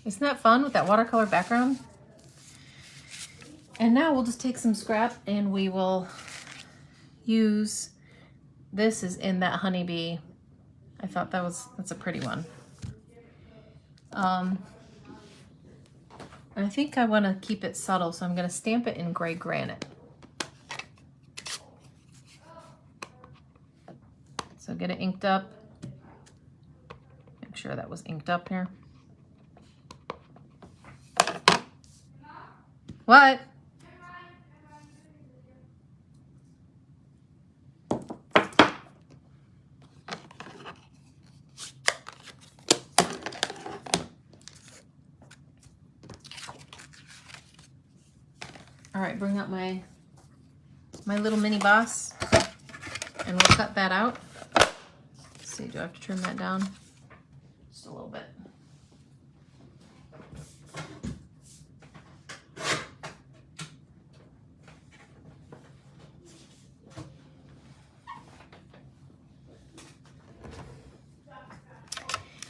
Isn't that fun with that watercolor background? And now we'll just take some scrap and we will use, this is in that honeybee. I thought that's a pretty one. I think I want to keep it subtle, so I'm going to stamp it in gray granite. So get it inked up. Make sure that was inked up here. What? All right, bring up my little mini boss, and we'll cut that out. Let's see, do I have to trim that down? Just a little bit.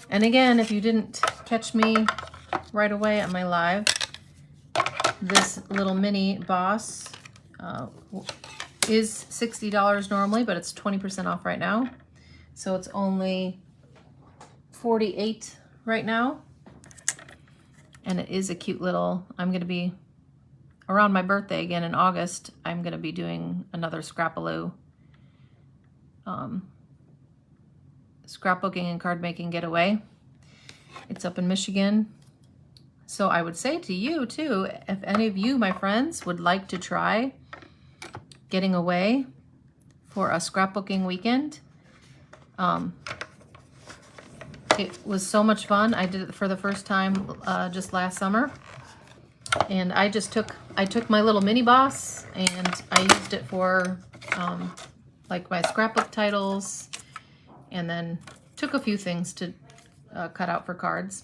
And again, if you didn't catch me right away at my live, this little mini boss is $60 normally, but it's 20% off right now. So it's only $48 right now. And it is a cute little, I'm going to be, around my birthday again in August, I'm going to be doing another Scrapaloo scrapbooking and card making getaway. It's up in Michigan. So I would say to you too, if any of you, my friends, would like to try getting away for a scrapbooking weekend, it was so much fun. I did it for the first time just last summer, and I took my little mini boss and I used it for like my scrapbook titles, and then took a few things to cut out for cards.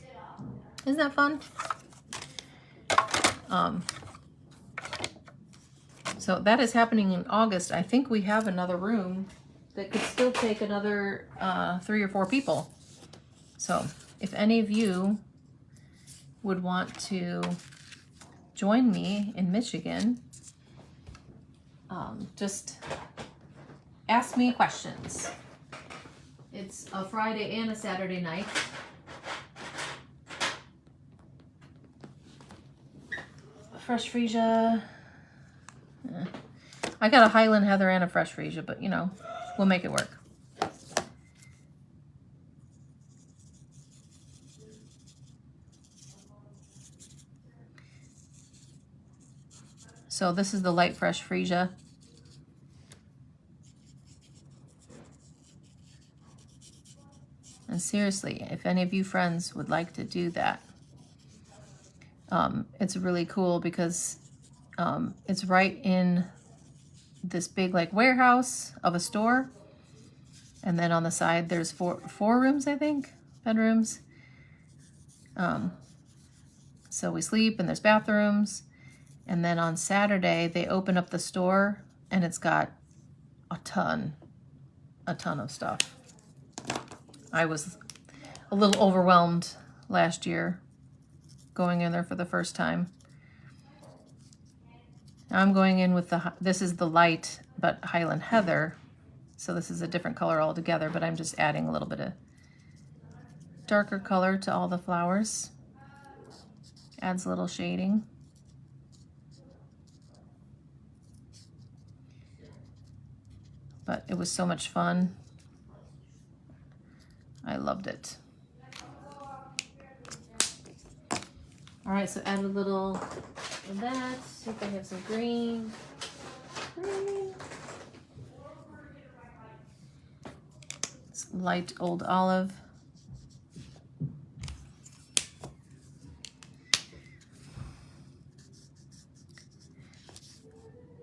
Isn't that fun? So that is happening in August. I think we have another room that could still take another 3 or 4 people. So if any of you would want to join me in Michigan, just ask me questions. It's a Friday and a Saturday night. Fresh freesia. I got a Highland Heather and a fresh freesia, but you know, we'll make it work. So this is the light fresh freesia. And seriously, if any of you friends would like to do that, it's really cool because it's right in this big like warehouse of a store. And then on the side, there's four rooms, I think, bedrooms. So we sleep and there's bathrooms. And then on Saturday, they open up the store and it's got a ton of stuff. I was a little overwhelmed last year going in there for the first time. Now I'm going in with this is the light, but Highland Heather. So this is a different color altogether, but I'm just adding a little bit of darker color to all the flowers. Adds a little shading. But it was so much fun. I loved it. All right, so add a little of that. See if I have some green. It's light old olive.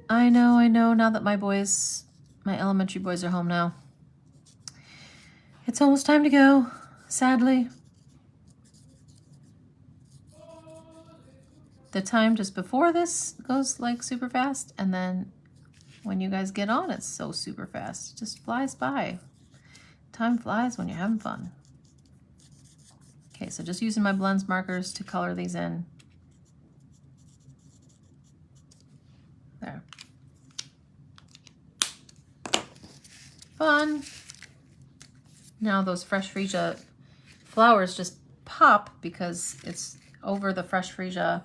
I know, now that my elementary boys are home now. It's almost time to go, sadly. The time just before this goes like super fast, and then when you guys get on, it's so super fast. It just flies by. Time flies when you're having fun. Okay, so just using my blends markers to color these in. There. Fun. Now those fresh freesia flowers just pop because it's over the fresh freesia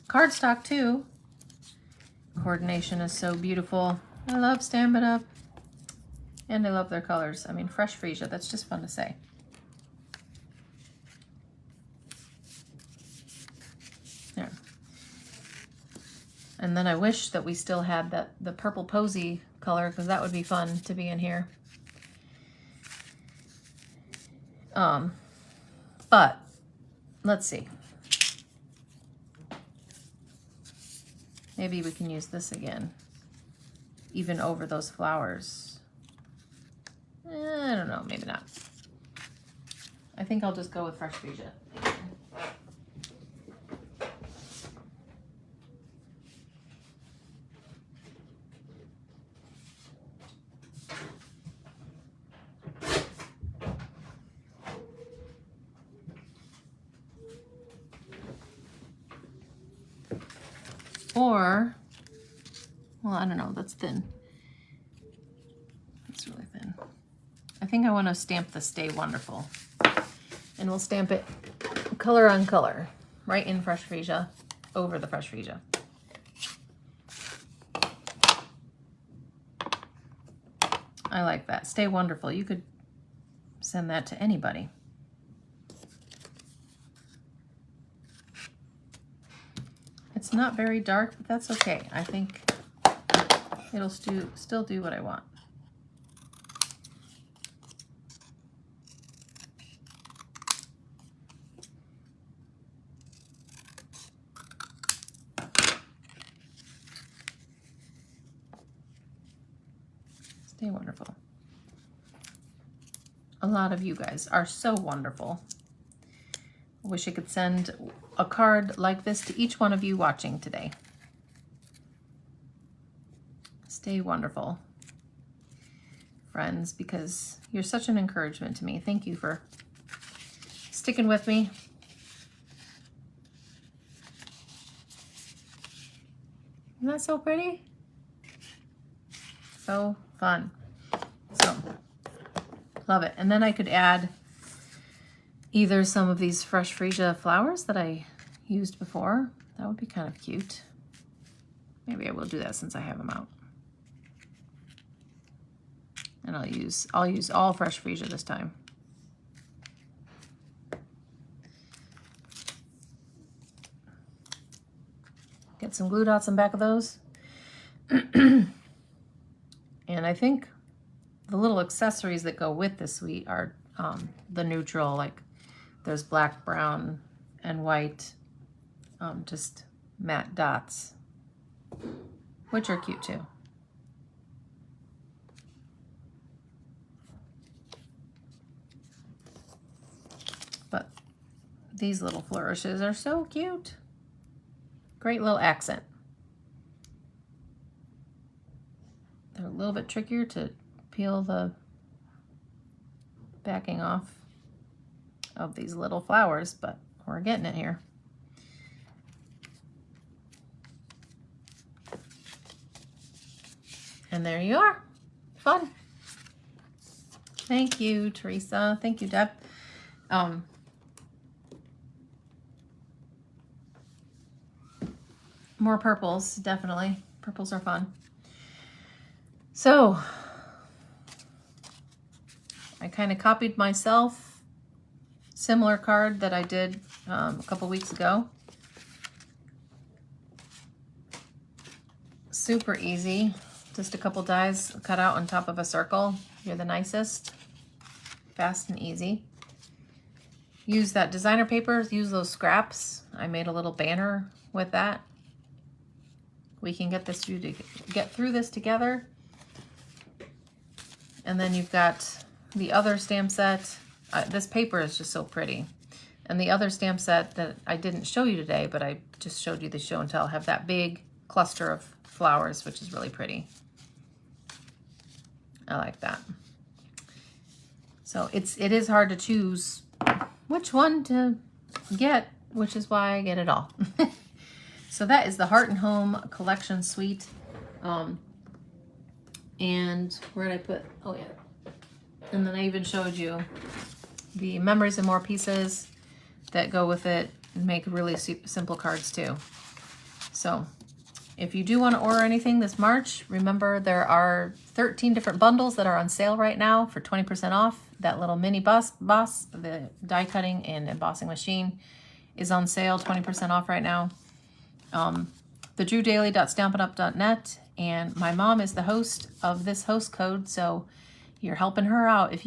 cardstock too. Coordination is so beautiful. I love Stampin' Up! And I love their colors. I mean, fresh freesia, that's just fun to say. There. And then I wish that we still had the purple posy color, because that would be fun to be in here. But let's see. Maybe we can use this again, even over those flowers. I don't know, maybe not. I think I'll just go with fresh freesia. Or, well, I don't know, that's thin. That's really thin. I think I want to stamp the Stay Wonderful. And we'll stamp it color on color, right in fresh freesia, over the fresh freesia. I like that. Stay Wonderful. You could send that to anybody. It's not very dark, but that's okay. I think it'll still do what I want. Stay Wonderful. A lot of you guys are so wonderful. I wish I could send a card like this to each one of you watching today. Stay wonderful, friends, because you're such an encouragement to me. Thank you for sticking with me. Isn't that so pretty? So fun. So, love it. And then I could add either some of these fresh freesia flowers that I used before. That would be kind of cute. Maybe I will do that since I have them out. And I'll use all fresh freesia this time. Get some glue dots on the back of those. And I think the little accessories that go with this suite are the neutral, like there's black, brown, and white, just matte dots, which are cute too. But these little flourishes are so cute. Great little accent. They're a little bit trickier to peel the backing off of these little flowers, but we're getting it here. And there you are. Fun. Thank you, Teresa. Thank you, Deb. More purples, definitely. Purples are fun. So, I kind of copied myself, similar card that I did a couple weeks ago. Super easy, just a couple dies cut out on top of a circle. You're the nicest. Fast and easy. Use that designer paper, use those scraps. I made a little banner with that. We can get through this together. And then you've got the other stamp set. This paper is just so pretty. And the other stamp set that I didn't show you today, but I just showed you the show and tell, have that big cluster of flowers, which is really pretty. I like that. So it is hard to choose which one to get, which is why I get it all. So that is the Heart and Home Collection Suite. And where did I put, oh yeah. And then I even showed you the Memories and More pieces that go with it and make really simple cards too. So if you do want to order anything this March, remember there are 13 different bundles that are on sale right now for 20% off. That little mini boss, the die cutting and embossing machine is on sale, 20% off right now. thedrewdaily.stampinup.net, and my mom is the host of this host code, so you're helping her out. If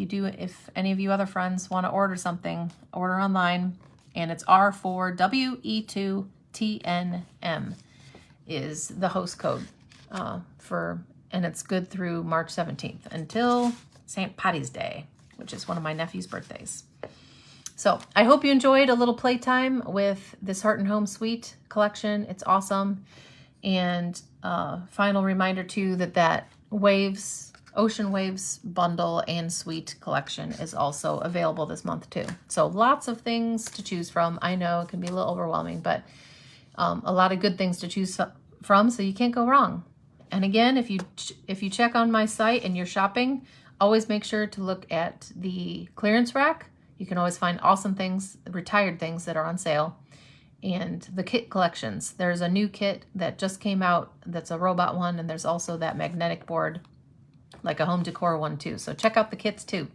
any of you other friends want to order something, order online, and it's R4WE2TNM is the host code and it's good through March 17th until St. Patty's Day, which is one of my nephew's birthdays. So I hope you enjoyed a little playtime with this Heart and Home Suite collection. It's awesome. And final reminder too that Ocean Waves bundle and suite collection is also available this month too. So lots of things to choose from. I know it can be a little overwhelming, but a lot of good things to choose from, so you can't go wrong. And again, if you check on my site and you're shopping, always make sure to look at the clearance rack. You can always find awesome things, retired things that are on sale. And the kit collections. There's a new kit that just came out that's a robot one, and there's also that magnetic board, like a home decor one too. So check out the kits too.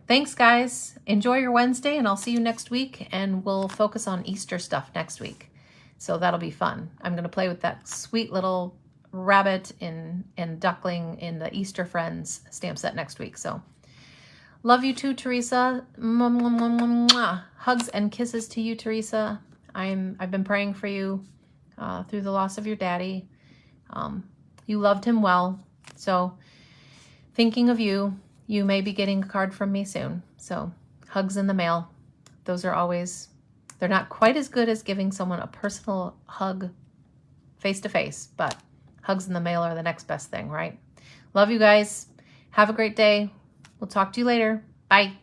Thanks guys. Enjoy your Wednesday, and I'll see you next week, and we'll focus on Easter stuff next week. So that'll be fun. I'm going to play with that sweet little rabbit and duckling in the Easter Friends stamp set next week. So love you too, Teresa. Mwah, mwah, mwah, mwah, mwah. Hugs and kisses to you, Teresa. I've been praying for you through the loss of your daddy. You loved him well. So thinking of you, you may be getting a card from me soon. So hugs in the mail. Those are always, they're not quite as good as giving someone a personal hug face to face, but hugs in the mail are the next best thing, right? Love you guys. Have a great day. We'll talk to you later. Bye.